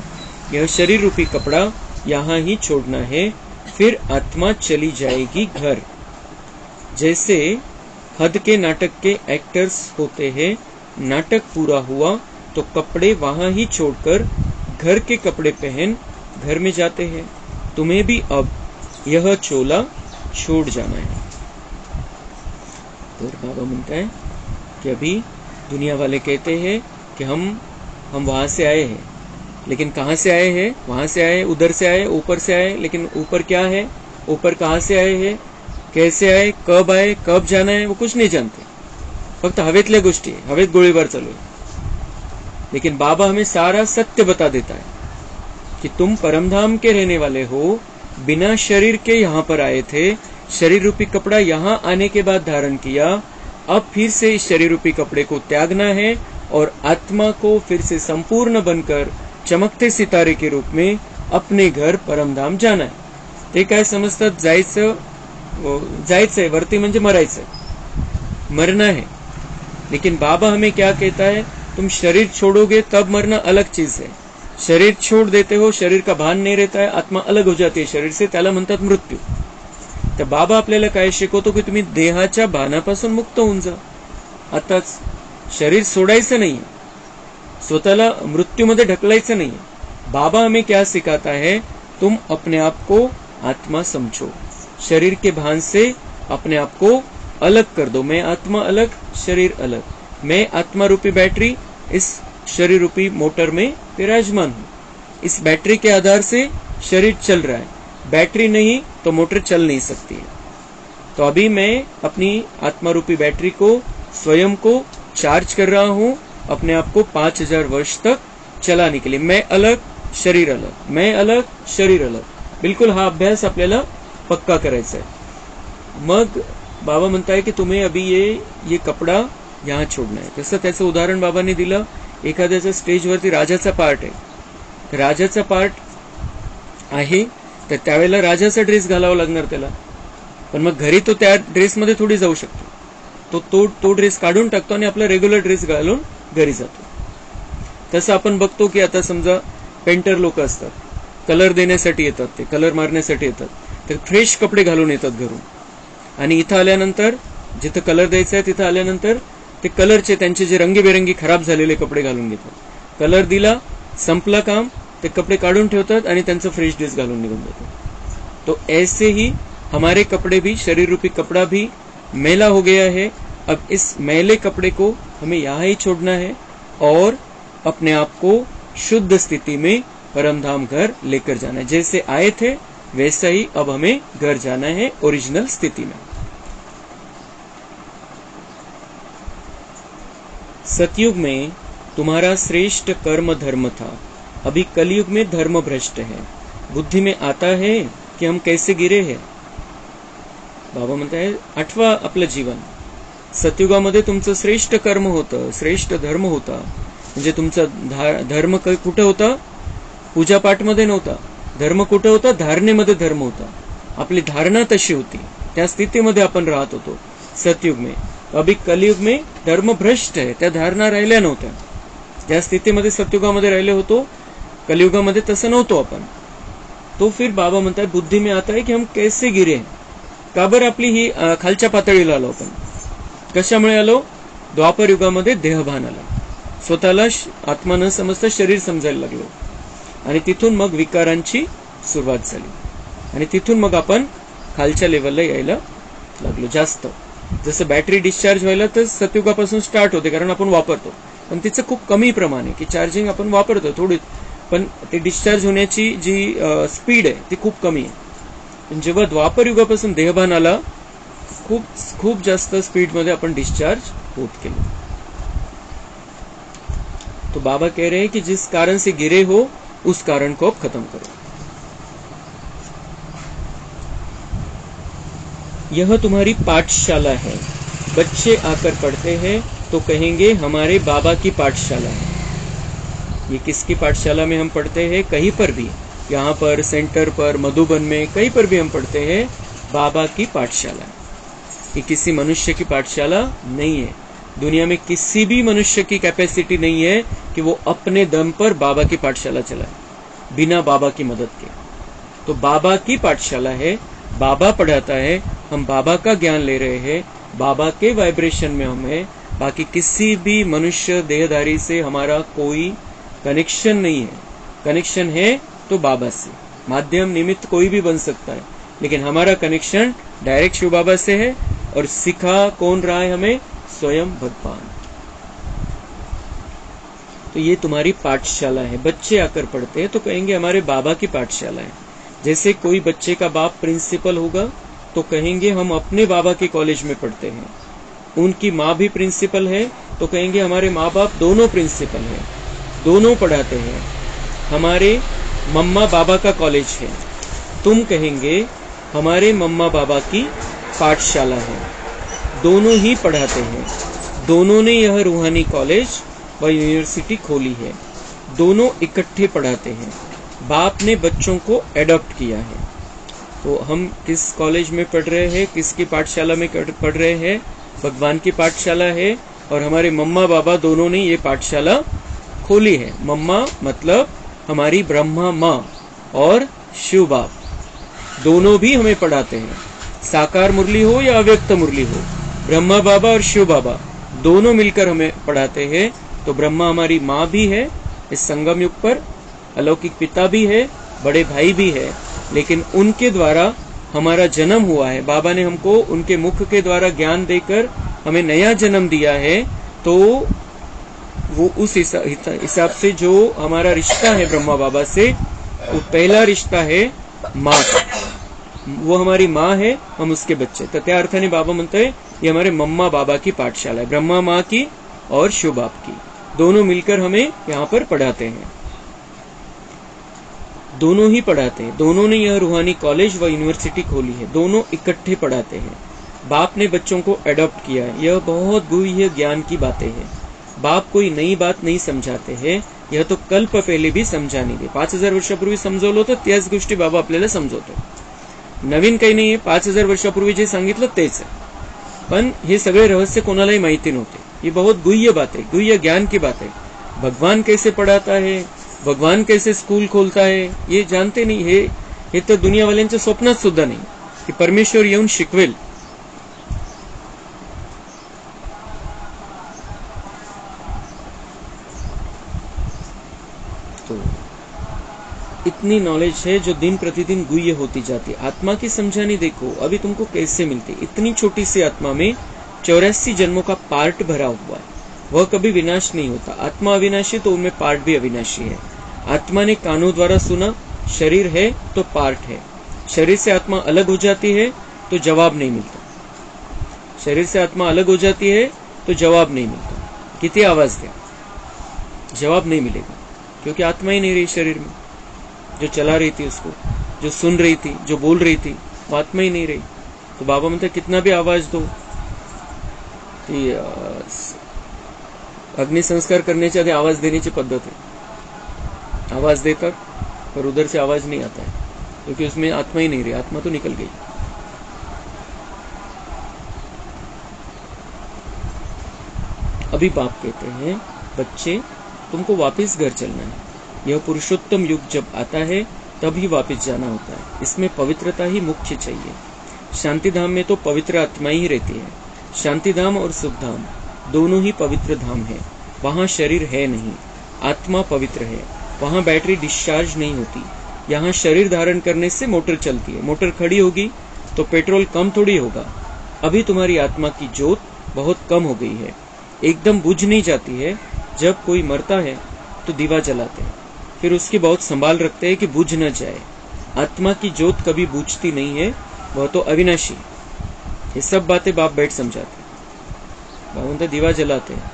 यह शरीर रूपी कपड़ा यहाँ ही छोड़ना है, फिर आत्मा चली जाएगी घर। जैसे हद के नाटक के एक्टर्स होते हैं, नाटक पूरा हुआ तो कपड़े वहां ही छोड़कर घर के कपड़े पहन घर में जाते हैं। तुम्हें भी अब यह चोला छोड़ जाना है। तो बाबा म्हणता है कि अभी दुनिया वाले कहते हैं कि हम वहां से आए हैं, लेकिन कहाँ से आए हैं? वहां से आए, उधर से आए, ऊपर से आए, लेकिन ऊपर क्या है, ऊपर कहाँ से आए हैं, कैसे आए, कब जाना है, वो कुछ नहीं जानते। फक्त हवेतल्या गोष्टी आहे, हवेत गोळीबार चालू है। लेकिन बाबा हमें सारा सत्य बता देता है कि तुम परमधाम के रहने वाले हो, बिना शरीर के यहाँ पर आए थे, शरीर रूपी कपड़ा यहाँ आने के बाद धारण किया, अब फिर से इस शरीर रूपी कपड़े को त्यागना है और आत्मा को फिर से संपूर्ण बनकर चमकते सितारे के रूप में अपने घर परमधाम जाना है। ते काय समजतात, जायचंय वरती म्हणजे मरायचंय, मरना है। लेकिन बाबा हमें क्या कहता है, तुम शरीर छोड़ोगे तब मरना अलग चीज है, शरीर छोड़ देते हो, शरीर का भान नाही रहता है, आत्मा अलग हो जाते है शरीर से, त्याला म्हणतात मृत्यू. तर बाबा आपल्याला काय शिकवतो की तुम्ही देहाच्या भानापासून मुक्त होऊन जा. आताच शरीर सोडायचं नाहीये, स्वतःला मृत्यूमध्ये ढकलायचं नाहीये. बाबा हमें क्या सिखाता है, तुम अपने आप को आत्मा समझो, शरीर के भान से अपने आप को अलग कर दो. मैं आत्मा अलग, शरीर अलग. मैं आत्मा रूपी बैटरी इस शरीर रूपी मोटर में विराजमान हूं. इस बैटरी के आधार से शरीर चल रहा है, बैटरी नहीं तो मोटर चल नहीं सकती है. तो अभी मैं अपनी आत्मा रूपी बैटरी को, स्वयं को चार्ज कर रहा हूं अपने आप को 5000 वर्ष तक चलाने के लिए. मैं अलग, शरीर अलग, मैं अलग, शरीर अलग. बिल्कुल हा अभ्यास आपल्याला पक्का करायचा आहे. मग बाबा म्हणताय की तुम्ही अभी ये कपडा यहाँ छोडना है. तसं त्याचं उदाहरण बाबांनी दिलं. एखाद्याचा स्टेजवरती राजाचा पार्ट आहे, तर राजाचा पार्ट आहे तर त्यावेळेला राजाचा ड्रेस घालावा लागणार त्याला. पण मग घरी तो त्या ड्रेसमध्ये थोडी जाऊ शकतो. तो ड्रेस काढून टाकतो आणि आपला रेग्युलर ड्रेस घालून घरी जातो. तसं आपण बघतो की आता समजा पेंटर लोक असतात, कलर देण्यासाठी येतात, ते कलर मारण्यासाठी येतात, तर फ्रेश कपडे घालून येतात घरून. आणि इथं आल्यानंतर जिथं कलर द्यायचा आहे तिथं आल्यानंतर ते कलरचे त्यांचे जे रंगीबेरंगी खराब झालेले कपडे घालून घेतात. कलर दिला, संपला काम, ते कपडे काढून ठेवतात आणि त्यांचा फ्रेश ड्रेस घालून निघून जातात. तो ऐसे ही हमारे कपड़े भी, शरीर रूपी कपड़ा भी मैला हो गया है. अब इस मैले कपड़े को हमें यहाँ ही छोड़ना है और अपने आप को शुद्ध स्थिति में परमधाम घर लेकर जाना है. जैसे आए थे वैसा ही अब हमें घर जाना है, ओरिजिनल स्थिति में. सतयुग में तुम्हारा श्रेष्ठ कर्म धर्म था, अभी कलयुग में धर्म भ्रष्ट है. बुद्धि में आता है की हम कैसे गिरे हैं. बाबा म्हणताय आठवा आपलं जीवन. सतयुगामध्ये तुमचं श्रेष्ठ कर्म होतं, श्रेष्ठ धर्म होता. म्हणजे तुमचा धर्म कुठे होता, पूजापाठमध्ये नव्हता. धर्म कुठे होता, धारणेमध्ये धर्म होता. आपली धारणा तशी होती, त्या स्थितीमध्ये आपण राहत होतो सतयुग में. अभी कलयुग में धर्म भ्रष्ट है, त्या धारणा राहिल्या नव्हत्या. ज्या स्थितीमध्ये सतयुगामध्ये राहिले होतो, कलयुगामध्ये तसं नव्हतो आपण. तो फिर बाबा म्हणतात बुद्धी में आता है की हम कैसे गिरे. का बरं आपली ही खालच्या पातळीला आलो आपण. कशामुळे आलो, द्वापर युगामध्ये देहभान आला, स्वतःला आत्मा न समजता शरीर समजायला लागलो आणि तिथून मग विकारांची सुरुवात झाली आणि तिथून मग आपण खालच्या लेवलला यायला लागलो जास्त. जसं बॅटरी डिस्चार्ज व्हायला तर सतयुगापासून स्टार्ट होते, कारण आपण वापरतो, पण तिचं खूप कमी प्रमाण आहे की चार्जिंग आपण वापरतो थोडी, पण ते डिस्चार्ज होण्याची जी स्पीड आहे ती खूप कमी आहे. पण जेव्हा द्वापर युगापासून देहभान आला, खूप खूप जास्त स्पीड मध्ये आपण डिस्चार्ज होत गेलो. तो बाबा कह रहे हैं कि जिस कारण से गिरे हो उस कारण को अब खत्म करो. यह तुम्हारी पाठशाला है. बच्चे आकर पढ़ते हैं तो कहेंगे हमारे बाबा की पाठशाला है. ये किसकी पाठशाला में हम पढ़ते हैं, कहीं पर भी, यहाँ पर सेंटर पर, मधुबन में, कहीं पर भी हम पढ़ते हैं बाबा की पाठशाला. ये किसी मनुष्य की पाठशाला नहीं है. दुनिया में किसी भी मनुष्य की कैपेसिटी नहीं है कि वो अपने दम पर बाबा की पाठशाला चलाए बिना बाबा की मदद के. तो बाबा की पाठशाला है, बाबा पढ़ाता है, हम बाबा का ज्ञान ले रहे हैं, बाबा के वाइब्रेशन में हम हैं. बाकी किसी भी मनुष्य देहधारी से हमारा कोई कनेक्शन नहीं है. कनेक्शन है तो बाबा से, माध्यम निमित्त कोई भी बन सकता है, लेकिन हमारा कनेक्शन डायरेक्ट शिव बाबा से है. और सिखा कौन रहा है हमें, स्वयं भगवान. तो ये तुम्हारी पाठशाला है. बच्चे आकर पढ़ते हैं तो कहेंगे हमारे बाबा की पाठशाला है. जैसे कोई बच्चे का बाप प्रिंसिपल होगा तो कहेंगे हम अपने बाबा के कॉलेज में पढ़ते हैं. उनकी माँ भी प्रिंसिपल है तो कहेंगे हमारे माँ बाप दोनों प्रिंसिपल हैं, दोनों पढ़ाते हैं. हमारे मम्मा बाबा का कॉलेज है, तुम कहेंगे हमारे मम्मा बाबा की पाठशाला है, दोनों ही पढ़ाते हैं. दोनों ने यह रूहानी कॉलेज व यूनिवर्सिटी खोली है, दोनों इकट्ठे पढ़ाते हैं. बाप ने बच्चों को एडॉप्ट किया है. तो हम किस कॉलेज में पढ़ रहे हैं, किसकी पाठशाला में पढ़ रहे हैं, भगवान की पाठशाला है. और हमारे मम्मा बाबा दोनों ने ये पाठशाला खोली है. मम्मा मतलब हमारी ब्रह्मा माँ और शिव बाप दोनों भी हमें पढ़ाते हैं। साकार मुरली हो या अव्यक्त मुरली हो, ब्रह्मा बाबा और शिव बाबा दोनों मिलकर हमें पढ़ाते हैं। तो ब्रह्मा हमारी माँ भी है इस संगम युग पर, अलौकिक पिता भी है, बड़े भाई भी है, लेकिन उनके द्वारा हमारा जन्म हुआ है। बाबा ने हमको उनके मुख के द्वारा ज्ञान देकर हमें नया जन्म दिया है। तो वो उस हिसाब से जो हमारा रिश्ता है ब्रह्मा बाबा से, वो पहला रिश्ता है माँ का। वो हमारी माँ है, हम उसके बच्चे। तर त्या अर्थाने बाबा म्हणते हैं ये हमारे मम्मा बाबा की पाठशाला है, ब्रह्मा माँ की और शिव बाप की, दोनों मिलकर हमें यहाँ पर पढ़ाते हैं। दोनों ही पढ़ाते हैं, दोनों ने यह रूहानी कॉलेज व यूनिवर्सिटी खोली है, दोनों इकट्ठे पढ़ाते हैं। बाप ने बच्चों को एडॉप्ट किया है। यह बहुत गुह्य ज्ञान की बातें हैं। बाप कोई नई बात नहीं समजाते हैं, यह तो कल्प पहिले भी समजाने दे। 5000 वर्षापूर्वी समजवलं होतं त्याच गोष्टी बाबा आपल्याला समजवतो। नवीन काही नाहीये, 5000 वर्षापूर्वी जे सांगितलं तेच आहे। पण हे सगळे रहस्य कोणालाही माहिती नव्हते। ये बहुत गुह्य बात है, गुह्य ज्ञान की बात है। भगवान कैसे पढ़ाता है, भगवान कैसे स्कूल खोलता है, ये जानते नहीं। हे तर दुनियावाल्यांच्या स्वप्नात सुद्धा नाही की परमेश्वर येऊन शिकवेल। तो इतनी नॉलेज है जो दिन प्रतिदिन गुह्य होती जाती है। आत्मा की समझानी देखो अभी तुमको कैसे मिलती। इतनी छोटी सी आत्मा में 84 जन्मों का पार्ट भरा हुआ है, वह कभी विनाश नहीं होता। आत्मा अविनाशी तो उनमें पार्ट भी अविनाशी है। आत्मा ने कानों द्वारा सुना, शरीर है तो पार्ट है। शरीर से आत्मा अलग हो जाती है तो जवाब नहीं मिलता। शरीर से आत्मा अलग हो जाती है तो जवाब नहीं मिलता। कितनी आवाज दे, जवाब नहीं मिलेगा, क्योंकि आत्मा ही नहीं रही शरीर में। जो चला रही थी उसको, जो सुन रही थी, जो बोल रही थी, वो आत्मा ही नहीं रही। तो बाबा म्हणते कितना भी आवाज दो, अग्निसंस्कार करण्याच्या आधी आवाज देण्याची पद्धत है। आवाज देकर पर उधर से आवाज नहीं आता है, क्योंकि उसमें आत्मा ही नहीं रही, आत्मा तो निकल गई। अभी बाप कहते हैं बच्चे तुमको वापस घर चलना है। यह पुरुषोत्तम युग जब आता है तभी वापस जाना होता है। इसमें पवित्रता ही मुख्य चाहिए। शांति धाम में तो पवित्र आत्मा ही रहती है। शांति धाम और सुख धाम दोनों ही पवित्र धाम है। वहाँ शरीर है नहीं, आत्मा पवित्र है। वहाँ बैटरी डिस्चार्ज नहीं होती। यहाँ शरीर धारण करने से मोटर चलती है। मोटर खड़ी होगी तो पेट्रोल कम थोड़ी होगा। अभी तुम्हारी आत्मा की जोत बहुत कम हो गई है, एकदम बुझ नहीं जाती है। जब कोई मरता है तो दीवा जलाते हैं, फिर उसकी बहुत संभाल रखते हैं कि बुझ न जाए। आत्मा की जोत कभी बुझती नहीं है, वह तो अविनाशी। ये सब बातें बाप बैठ समझाते हैं। बाबा दीवा जलाते हैं,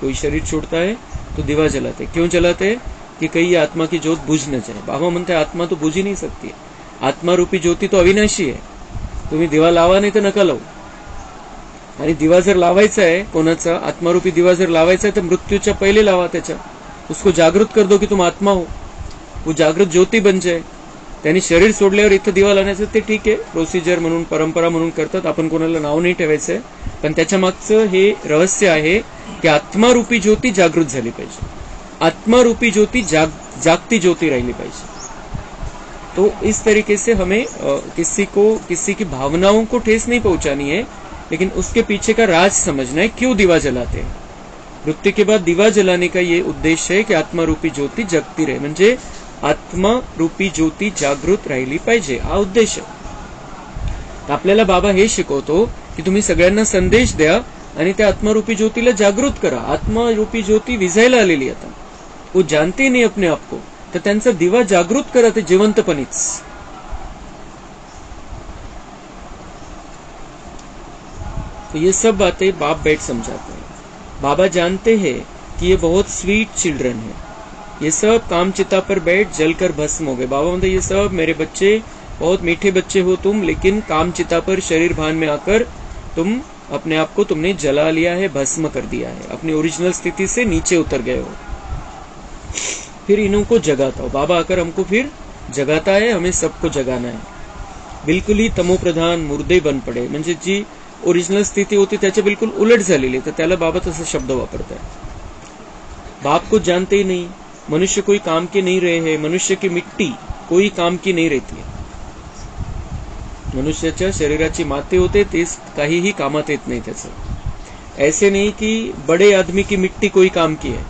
कोई शरीर छोड़ता है तो दीवा जलाते। क्यों जलाते हैं? कि कहीं ये आत्मा की ज्योत बुझ न जाए। बाबा म्हणते आत्मा तो बुझी नहीं सकती है, आत्मा रूपी ज्योती तो अविनाशी है। तुम्ही दिवा लावा नाही तर नका लावू। आणि दिवा जर लावायचा आहे कोणाचा, आत्मारूपी दिवा जर लावायचा है तो मृत्यूच्या पहिले लावा त्याच्या। उसको जागृत कर दो कि तुम आत्मा हो, वो जागृत ज्योति बन जाए। त्यांनी शरीर सोडल्यावर इथं दिवा लावण्याचं ते ठीक आहे, प्रोसिजर म्हणून, परंपरा म्हणून करतात। आपण कोणाला नाव नाही ठेवायचंय, पण त्याच्या मागचं हे रहस्य आहे की आत्मारूपी ज्योति जागृत झाली पाहिजे। आत्मारूपी ज्योति जागती ज्योति राहिली पाहिजे। तो इस तरीके से हमें किसी की भावनाओं को ठेस नहीं पहुंचानी है, लेकिन उसके पीछे का राज समझना है, क्यों दीवा जलाते हैं। मृत्यु के बाद दीवा जलाने का ये उद्देश्य है कि आत्मा रूपी ज्योति जगती रहे, म्हणजे आत्मा रूपी ज्योति जागृत राहिली पाहिजे, हा उद्देश। आपल्याला बाबा हे शिकवतो की तुम्ही सगळ्यांना संदेश द्या आणि त्या आत्मारूपी ज्योतिला जागृत करा। आत्मारूपी ज्योति विझायला आलेली आता, वो जानते नहीं अपने आप को, तर त्यांचा दिवा जागृत करा, ते जिवंतपणीच। तो ये सब बातें बाप बैठ समझाते हैं। बाबा जानते हैं कि ये बहुत स्वीट चिल्ड्रन है, ये सब कामचिता पर बैठ जलकर भस्म हो गए। बाबा बोलते ये सब मेरे बच्चे, बहुत मीठे बच्चे हो तुम, लेकिन कामचिता पर शरीर भान में आकर तुम अपने आप को तुमने जला लिया है, भस्म कर दिया है, अपनी ओरिजिनल स्थिति से नीचे उतर गए हो। फिर इनको जगाता हो। बाबा आकर हमको फिर जगाता है, हमें सबको जगाना है। बिल्कुल ही तमो प्रधान मुर्दे बन पडे, म्हणजे जी ओरिजिनल स्थिती होती त्याच्या बिल्कुल उलट झालेली, तर त्याला बाबा तसा शब्द वापरताय। बाप को जानते ही नहीं, मनुष्य कोई काम के नहीं रहे हैं, मनुष्य की मिट्टी कोई काम की नाही रहती आहे. मनुष्याच्या शरीराची माती होते तेच काहीही कामात येत नाही त्याचं. ऐसे नहीं कि बड़े आदमी की मिट्टी कोई काम की है.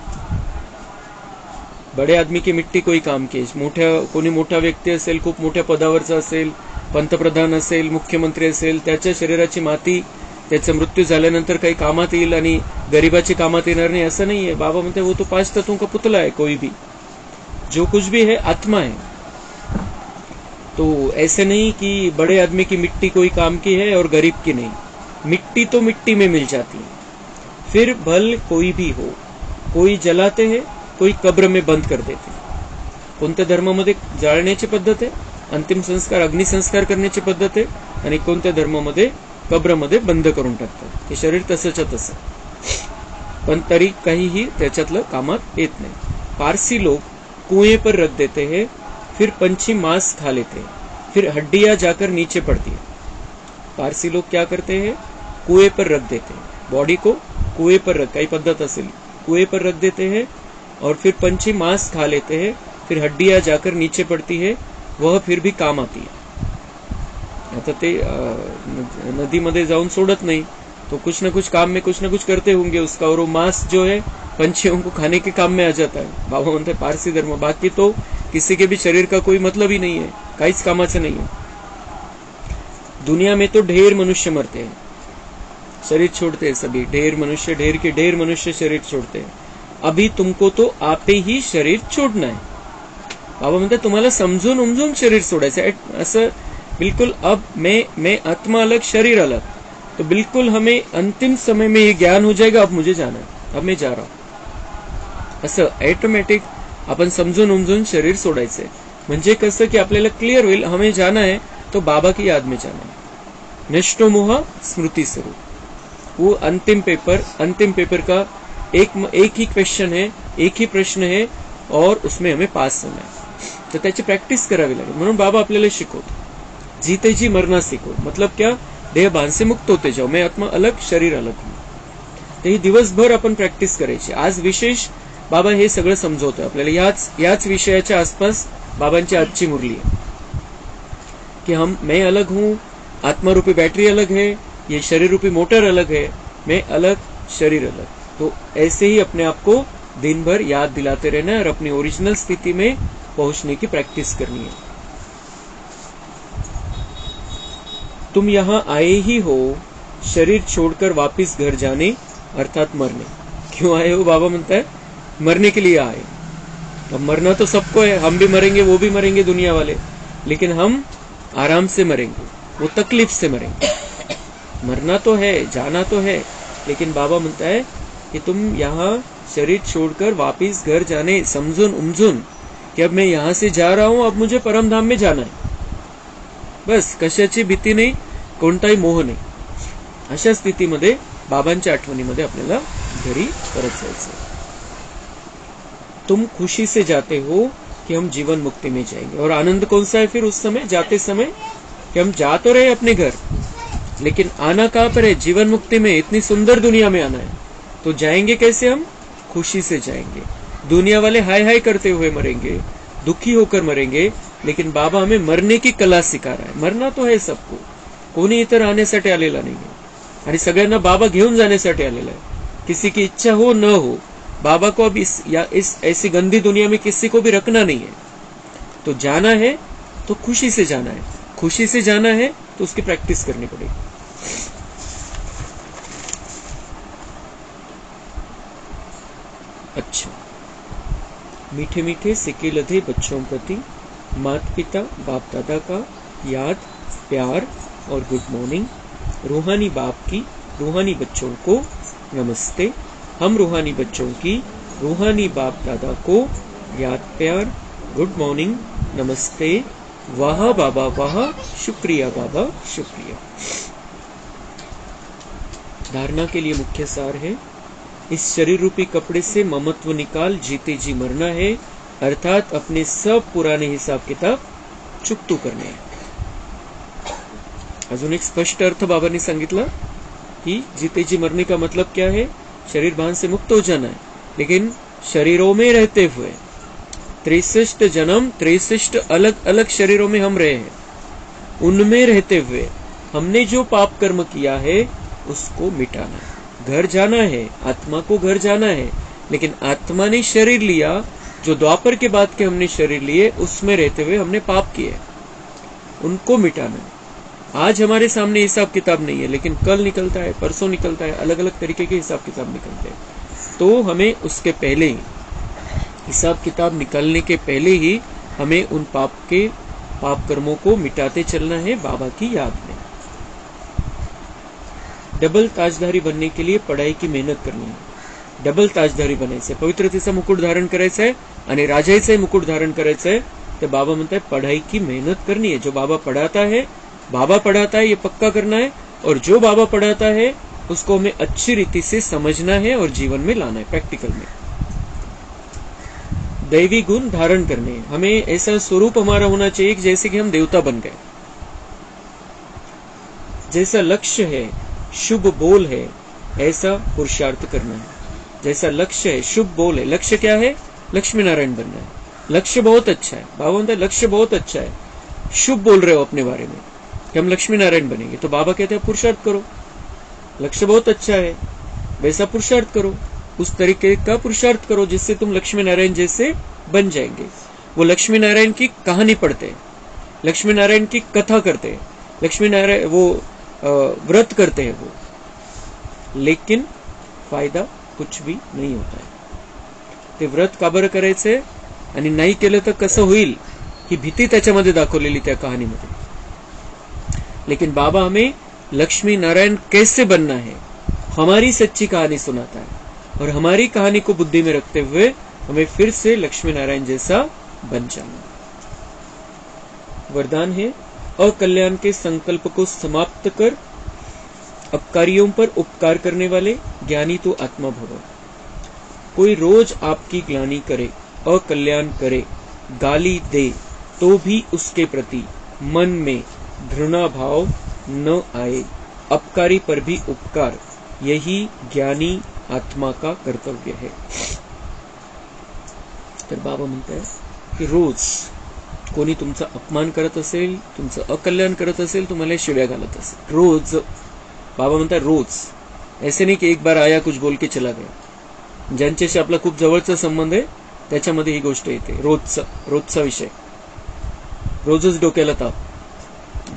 बड़े आदमी की मिट्टी कोई काम की आहे. कोणी मोठा व्यक्ती असेल, खूप मोठ्या पदावरचा असेल, पंतप्रधान असेल, मुख्यमंत्री असेल, त्याच्या शरीराची माती त्याचा मृत्यू झाल्यानंतर काही कामात येईल आणि गरीबाची कामात येणार नाही असं नाहीये. बाबा म्हणते वो तो 5 तत्वों का पुतला है. कोई भी जो कुछ भी है आत्मा है. तो ऐसे नहीं कि बड़े आदमी की मिट्टी कोई काम की है और गरीब की नहीं. मिट्टी तो मिट्टी में मिल जाती है. फिर भल कोई भी हो, कोई जलाते हैं, कोई कब्र में बंद कर देते हैं. कोणत्या धर्मामध्ये जाळण्याची पद्धत आहे, अंतिम संस्कार अग्निसंस्कार करण्याची पद्धत आहे, आणि कोणत्या धर्मामध्ये कब्रमध्ये बंद करून टाकतात. ते शरीर तसंच्या तसं, पण तरी काहीही त्याच्यातलं कामात येत नाही. पारसी लोग कुएं पर रख देते हैं, फिर पंछी मांस खा लेते हैं, फिर हड्डियां जाकर नीचे पड़ती है. पारसी लोग क्या करते हैं, कुएं पर रख देते हैं, बॉडी को कुएं पर रख, काही पद्धत असेल, कुएं पर रख देते हैं और फिर पंछी मांस खा लेते हैं, फिर हड्डियां जाकर नीचे पड़ती है, वह फिर भी काम आती है. आता ते नदीमध्ये जाऊन सोडत नहीं, तो कुछ न कुछ काम में कुछ न कुछ करते होंगे उसका, और वो मांस जो है पंछियों को खाने के काम में आ जाता है. बाबा म्हणते पारसी धर्म, बाकी तो किसी के भी शरीर का कोई मतलब ही नहीं है, काहीच कामाचं नहीं है. दुनिया में तो ढेर मनुष्य मरते हैं, शरीर छोड़ते हैं सभी. ढेर मनुष्य, ढेर के ढेर मनुष्य शरीर छोड़ते हैं. अभी तुमको तो आपे ही शरीर छोड़ना है. बाबा म्हणते तुम्हाला समजून उमजून शरीर सोडायचं आहे. असं बिल्कुल अब मैं आत्मा अलग शरीर अलग, तो बिल्कुल हमें अंतिम समय में ये ज्ञान हो जाएगा, अब मुझे जाना है, अब मैं जा रहा हूं. असं ऑटोमॅटिक आपण समजून उमजून शरीर सोडायचंय. म्हणजे कसं की आपल्याला क्लिअर होईल, हमें जाना है तो बाबा की याद में जाना है. नष्टो मोह स्मृति स्वरूप, वो अंतिम पेपर का एक ही क्वेश्चन है, एक ही प्रश्न है, और उसमें हमें पास होना है. तर त्याची प्रॅक्टिस करावी लागेल. म्हणून बाबा आपल्याला शिकवतो, जीते जी मरना सीखो. मतलब क्या, देह भान से मुक्त होते जाओ, मैं आत्मा अलग शरीर अलग हूं. तर ही दिवसभर आपण प्रॅक्टिस करायची. आज विशेष बाबा हे सगळं समजवतोय आपल्याला. याच विषयाच्या आसपास बाबांची आजची मुरली आहे कि मैं अलग हूं, आत्मा रूपी बैटरी अलग है, ये शरीर रूपी मोटर अलग है, मैं अलग शरीर अलग. तो ऐसे ही अपने आप को दिन भर याद दिलाते रहना है और अपनी ओरिजिनल स्थिति में पहुंचने की प्रैक्टिस करनी है. तुम यहां आए ही हो शरीर छोड़कर वापस घर जाने, अर्थात मरने. क्यों आए हो, बाबा म्हणता है मरने के लिए आए. अब मरना तो सबको है, हम भी मरेंगे, वो भी मरेंगे दुनिया वाले, लेकिन हम आराम से मरेंगे, वो तकलीफ से मरेंगे. मरना तो है, जाना तो है, लेकिन बाबा म्हणता है कि तुम यहाँ शरीर छोड़कर वापस घर जाने, समझून उमजून कि अब मैं यहाँ से जा रहा हूं, अब मुझे परम धाम में जाना है. बस कशाची भीती नाही, कोणताही मोह नाही. अशा स्थितीमध्ये बाबांच्या आठवणीमध्ये आपल्याला घरी परत जायचं. तुम खुशी से जाते हो कि हम जीवन मुक्ति में जाएंगे. और आनंद कौन सा है फिर उस समय, जाते समय, कि हम जा तो रहे अपने घर, लेकिन आना कहां पर है, जीवन मुक्ति में. इतनी सुंदर दुनिया में आना है, तो जाएंगे कैसे, हम खुशी से जाएंगे. दुनिया वाले हाय हाय करते हुए मरेंगे, दुखी होकर मरेंगे, लेकिन बाबा हमें मरने की कला सिखा रहा है. मरना तो है सबको, कोणी इतर राहण्यासाठी आलेला नाहीये, आणि सगळ्यांना बाबा घेऊन जाण्यासाठी आलेला आहे. किसी की इच्छा हो न हो, बाबा को अब इस ऐसी गंदी दुनिया में किसी को भी रखना नहीं है. तो जाना है तो खुशी से जाना है, खुशी से जाना है तो उसकी प्रैक्टिस करनी पड़ेगी. अच्छा, मीठे मीठे सिक्के लधे बच्चों प्रति माता पिता बाप दादा का याद, प्यार और गुड मॉर्निंग. रूहानी बाप की रूहानी बच्चों को नमस्ते. हम रूहानी बच्चों की रूहानी बाप दादा को याद, प्यार, गुड मॉर्निंग, नमस्ते. वाह बाबा वाह, शुक्रिया बाबा शुक्रिया. धारणा के लिए मुख्य सार है, इस शरीर रूपी कपड़े से ममत्व निकाल, जीते जी मरना है, अर्थात अपने सब पुराने हिसाब किताब चुकतू करणे. अजून एक स्पष्ट अर्थ बाबांनी सांगितला कि जीते जी मरने का मतलब क्या है, शरीर भान से मुक्त हो जाना है, लेकिन शरीरों में रहते हुए 63 जन्म 63 अलग अलग शरीरों में हम रहे हैं, उनमें रहते हुए हमने जो पाप कर्म किया है उसको मिटाना है। घर जाना है, आत्मा को घर जाना है, लेकिन आत्मा ने शरीर लिया, जो द्वापर के बाद के हमने शरीर लिए, उसमें रहते हुए हमने पाप किए, उनको मिटाना है। आज हमारे सामने हिसाब किताब नहीं है, लेकिन कल निकलता है, परसों निकलता है, अलग अलग तरीके के हिसाब किताब निकलते हैं। तो हमें उसके पहले ही, हिसाब किताब निकलने के पहले ही हमें उन पाप कर्मों को मिटाते चलना है बाबा की याद में। डबल ताजधारी बनने के लिए पढ़ाई की मेहनत करनी है। डबल ताजधारी बनायचं, पवित्रतेचा मुकुट धारण करायचा आहे आणि राजायचं मुकुट धारण करायचं आहे, तो बाबा म्हणता है पढ़ाई की मेहनत करनी है। जो बाबा पढ़ाता है ये पक्का करना है, और जो बाबा पढ़ाता है उसको हमें अच्छी रीति से समझना है और जीवन में लाना है, प्रैक्टिकल में। दैवी गुण धारण करने, हमें ऐसा स्वरूप हमारा होना चाहिए कि जैसे कि हम देवता बन गए। जैसा लक्ष्य है, शुभ बोल है, ऐसा पुरुषार्थ करना है। जैसा लक्ष्य है, शुभ बोल है, लक्ष्य क्या है? लक्ष्मी नारायण बनना है। लक्ष्य बहुत अच्छा है, बाबा कहते हैं लक्ष्य बहुत अच्छा है, शुभ बोल रहे हो अपने बारे में कि हम लक्ष्मी नारायण बनेंगे, तो बाबा कहते हैं पुरुषार्थ करो। लक्ष्य बहुत अच्छा है, वैसा पुरुषार्थ करो, उस तरीके का पुरुषार्थ करो जिससे तुम लक्ष्मी नारायण जैसे बन जाएंगे। वो लक्ष्मी नारायण की कहानी पढ़ते हैं, लक्ष्मी नारायण की कथा करते हैं, लक्ष्मी नारायण वो व्रत करते हैं वो, लेकिन फायदा कुछ भी नहीं होता है। ते व्रत का बरं करायचंय आणि नाही केलं तर कसं होईल ही भीती त्याच्यामध्ये दाखवलेली त्या कहाणीमध्ये। लेकिन बाबा हमें लक्ष्मी नारायण कैसे बनना है हमारी सच्ची कहानी सुनाता है, और हमारी कहानी को बुद्धि में रखते हुए हमें फिर से लक्ष्मी नारायण जैसा बन जाना। वरदान है, अकल्याण के संकल्प को समाप्त कर अपकारियों पर उपकार करने वाले ज्ञानी तो आत्मा भव। कोई रोज आपकी ग्लानि करे, अकल्याण करे, गाली दे, तो भी उसके प्रति मन में घृणा भाव न आए। अपकारी पर भी उपकार, यही ज्ञानी आत्मा का कर्तव्य है। तर बाबा म्हणतात की रोज कोणी तुमचा अपमान करत असेल, तुमचं अकल्याण करत असेल, तुम्हाला शिव्या घालत असेल, रोज, बाबा म्हणतात रोज, ऐसे नहीं कि एक बार आया कुछ बोल के चला गया। ज्यांच्याशी आपला खूप जवळचा संबंध आहे त्याच्यामध्ये ही गोष्ट येते, रोजचा विषय, रोजच डोक्याला ताप,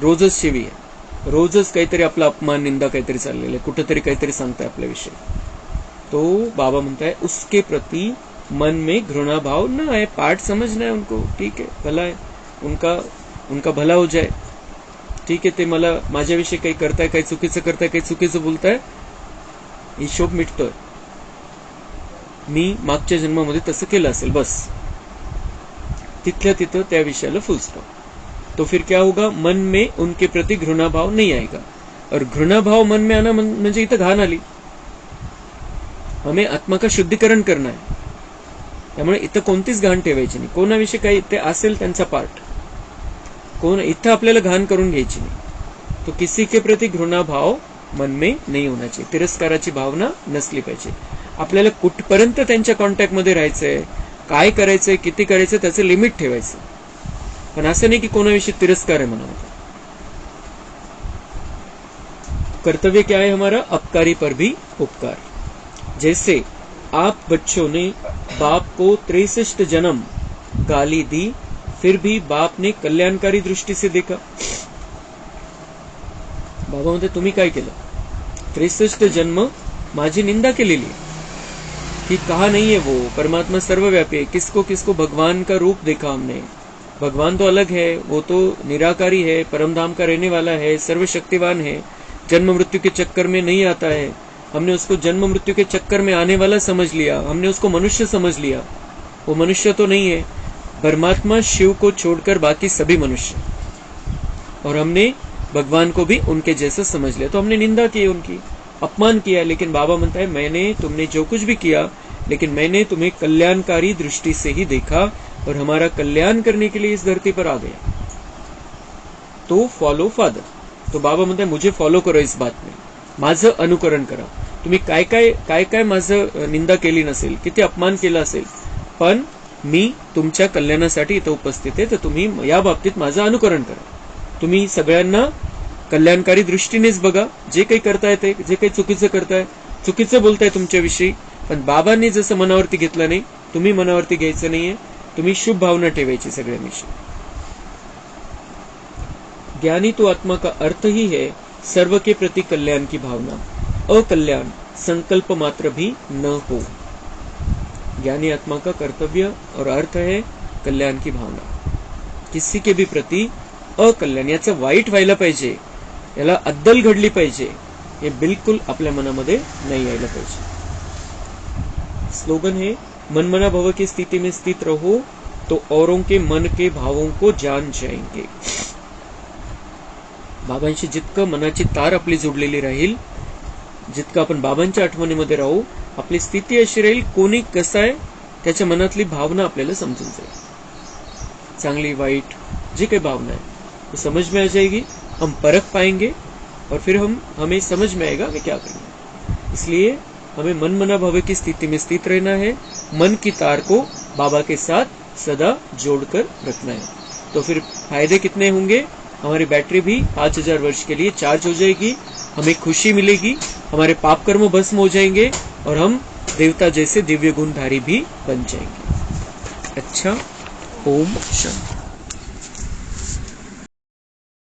रोजच शिवी आहे, रोजच काहीतरी आपला अपमान निंदा काहीतरी चाललेलं आहे, कुठेतरी काहीतरी सांगताय आपल्याविषयी, तो बाबा म्हणताय उसके प्रति मन में घृणा भाव न आए। पाठ समझना है उनको, ठीक है, भला है, उनका भला हो जाए, ठीक आहे, ते मला माझ्याविषयी काही करताय, काही चुकीचं करताय, काही चुकीचं बोलताय, हिशोब मिटतोय, मी मागच्या जन्मामध्ये तसं केलं असेल, बस तिथल्या तिथं त्या विषयाला फुल स्टॉप। तो फिर क्या होगा, मन में उनके प्रति घृणा भाव नहीं आएगा, और घृणा भाव मन में आना म्हणजे इथं घाण आली। हमें आत्मा का शुद्धीकरण करना है, त्यामुळे इथं कोणतीच घाण ठेवायची नाही, कोणाविषयी काही ते असेल त्यांचा पार्ट, कोण इथं आपल्याला घाण करून घ्यायची नाही। तो किसी के प्रति घृणा भाव मन में नहीं होना चाहिए, तिरस्काराची भावना नसली पाहिजे। आपल्याला कुठपर्यंत त्यांच्या कॉन्टॅक्ट मध्ये राहायचंय, काय करायचंय, किती करायचंय, त्याचं लिमिट ठेवायचं, पण असं नाही की कोणाविषयी तिरस्कार आहे म्हणून। कर्तव्य क्या है हमारा, अपकारी पर भी उपकार। जैसे आप बच्चों ने बाप को 63 जन्म गाली दी, फिर भी बाप ने कल्याणकारी दृष्टि से देखा। बाबा म्हणते तुम्ही काय केलं, 63 जन्म माझी निंदा केलेली, कि कहा नहीं है वो परमात्मा सर्वव्यापी है, किसको किसको भगवान का रूप देखा हमने। भगवान तो अलग है, वो तो निराकारी है, परमधाम का रहने वाला है, सर्वशक्तिवान है, जन्म मृत्यु के चक्कर में नहीं आता है। हमने उसको जन्म मृत्यु के चक्कर में आने वाला समझ लिया, हमने उसको मनुष्य समझ लिया, वो मनुष्य तो नहीं है। परमात्मा शिव को छोड़कर बाकी सभी मनुष्य, और हमने भगवान को भी उनके जैसा समझ लिया, तो हमने निंदा की, उनकी अपमान किया। लेकिन बाबा म्हणता है मैंने तुमने जो कुछ भी किया, लेकिन मैंने तुम्हें कल्याणकारी दृष्टि से ही देखा, और हमारा कल्याण करने के लिए इस धरती पर आ गया, तो फॉलो फादर। तो बाबा म्हणता है मुझे फॉलो करो, इस बात में माझं अनुकरण करा। तुम्ही काय काय माझं निंदा केली नसेल, किती अपमान केला असेल, पण मी तुमच्या कल्याणासाठी इथं उपस्थित आहे, तर तुम्ही या बाबतीत माझं अनुकरण करा. तुम्ही सगळ्यांना कल्याणकारी दृष्टीनेच बघा. जे काही करताय ते, जे काही चुकीचं करताय, चुकीचं बोलताय तुमच्याविषयी, पण बाबांनी जसं मनावरती घेतलं नाही, तुम्ही मनावरती घ्यायचं नाहीये. तुम्ही शुभ भावना ठेवायची सगळ्यांविषयी. ज्ञानी तो आत्मा का अर्थ ही है सर्व के प्रति कल्याण की भावना, अकल्याण संकल्प मात्र भी न हो. ज्ञानी आत्मा का कर्तव्य और अर्थ है कल्याण की भावना. किसी के भी प्रति अकल्याण, याचं वाईट व्हायला पाहिजे, याला अद्दल घडली पाहिजे, हे बिल्कुल आपल्या मनामध्ये नाही यायला पाहिजे. स्लोगन है मनमना भव की स्थिति में स्थित रहो तो औरों के मन के भावों को जान जाएंगे. बाबांशी जितकं मनाची तार आपली जोडलेली राहील, जितकं आपण बाबांच्या आठवणीमध्ये राहू, आपली स्थिती अशी राहील, कोणी कसं आहे त्याच्या मनातली भावना आपल्याला समजून जाईल. चांगली वाईट जी काही भावना है वो समझ में आ जाएगी. हम परख पाएंगे और फिर हमें समझ में आएगा कि क्या करना है. इसलिए हमें मनमना भव की स्थिति में स्थित रहना है. मन की तार को बाबा के साथ सदा जोड़कर रखना है. तो फिर फायदे कितने होंगे? हमारी बैटरी भी 5000 वर्ष के लिए चार्ज हो जाएगी, हमें खुशी मिलेगी, हमारे पाप कर्म भस्म हो जाएंगे और हम देवता जैसे दिव्य गुणधारी भी बन जाएंगे. अच्छा, ओम शांति.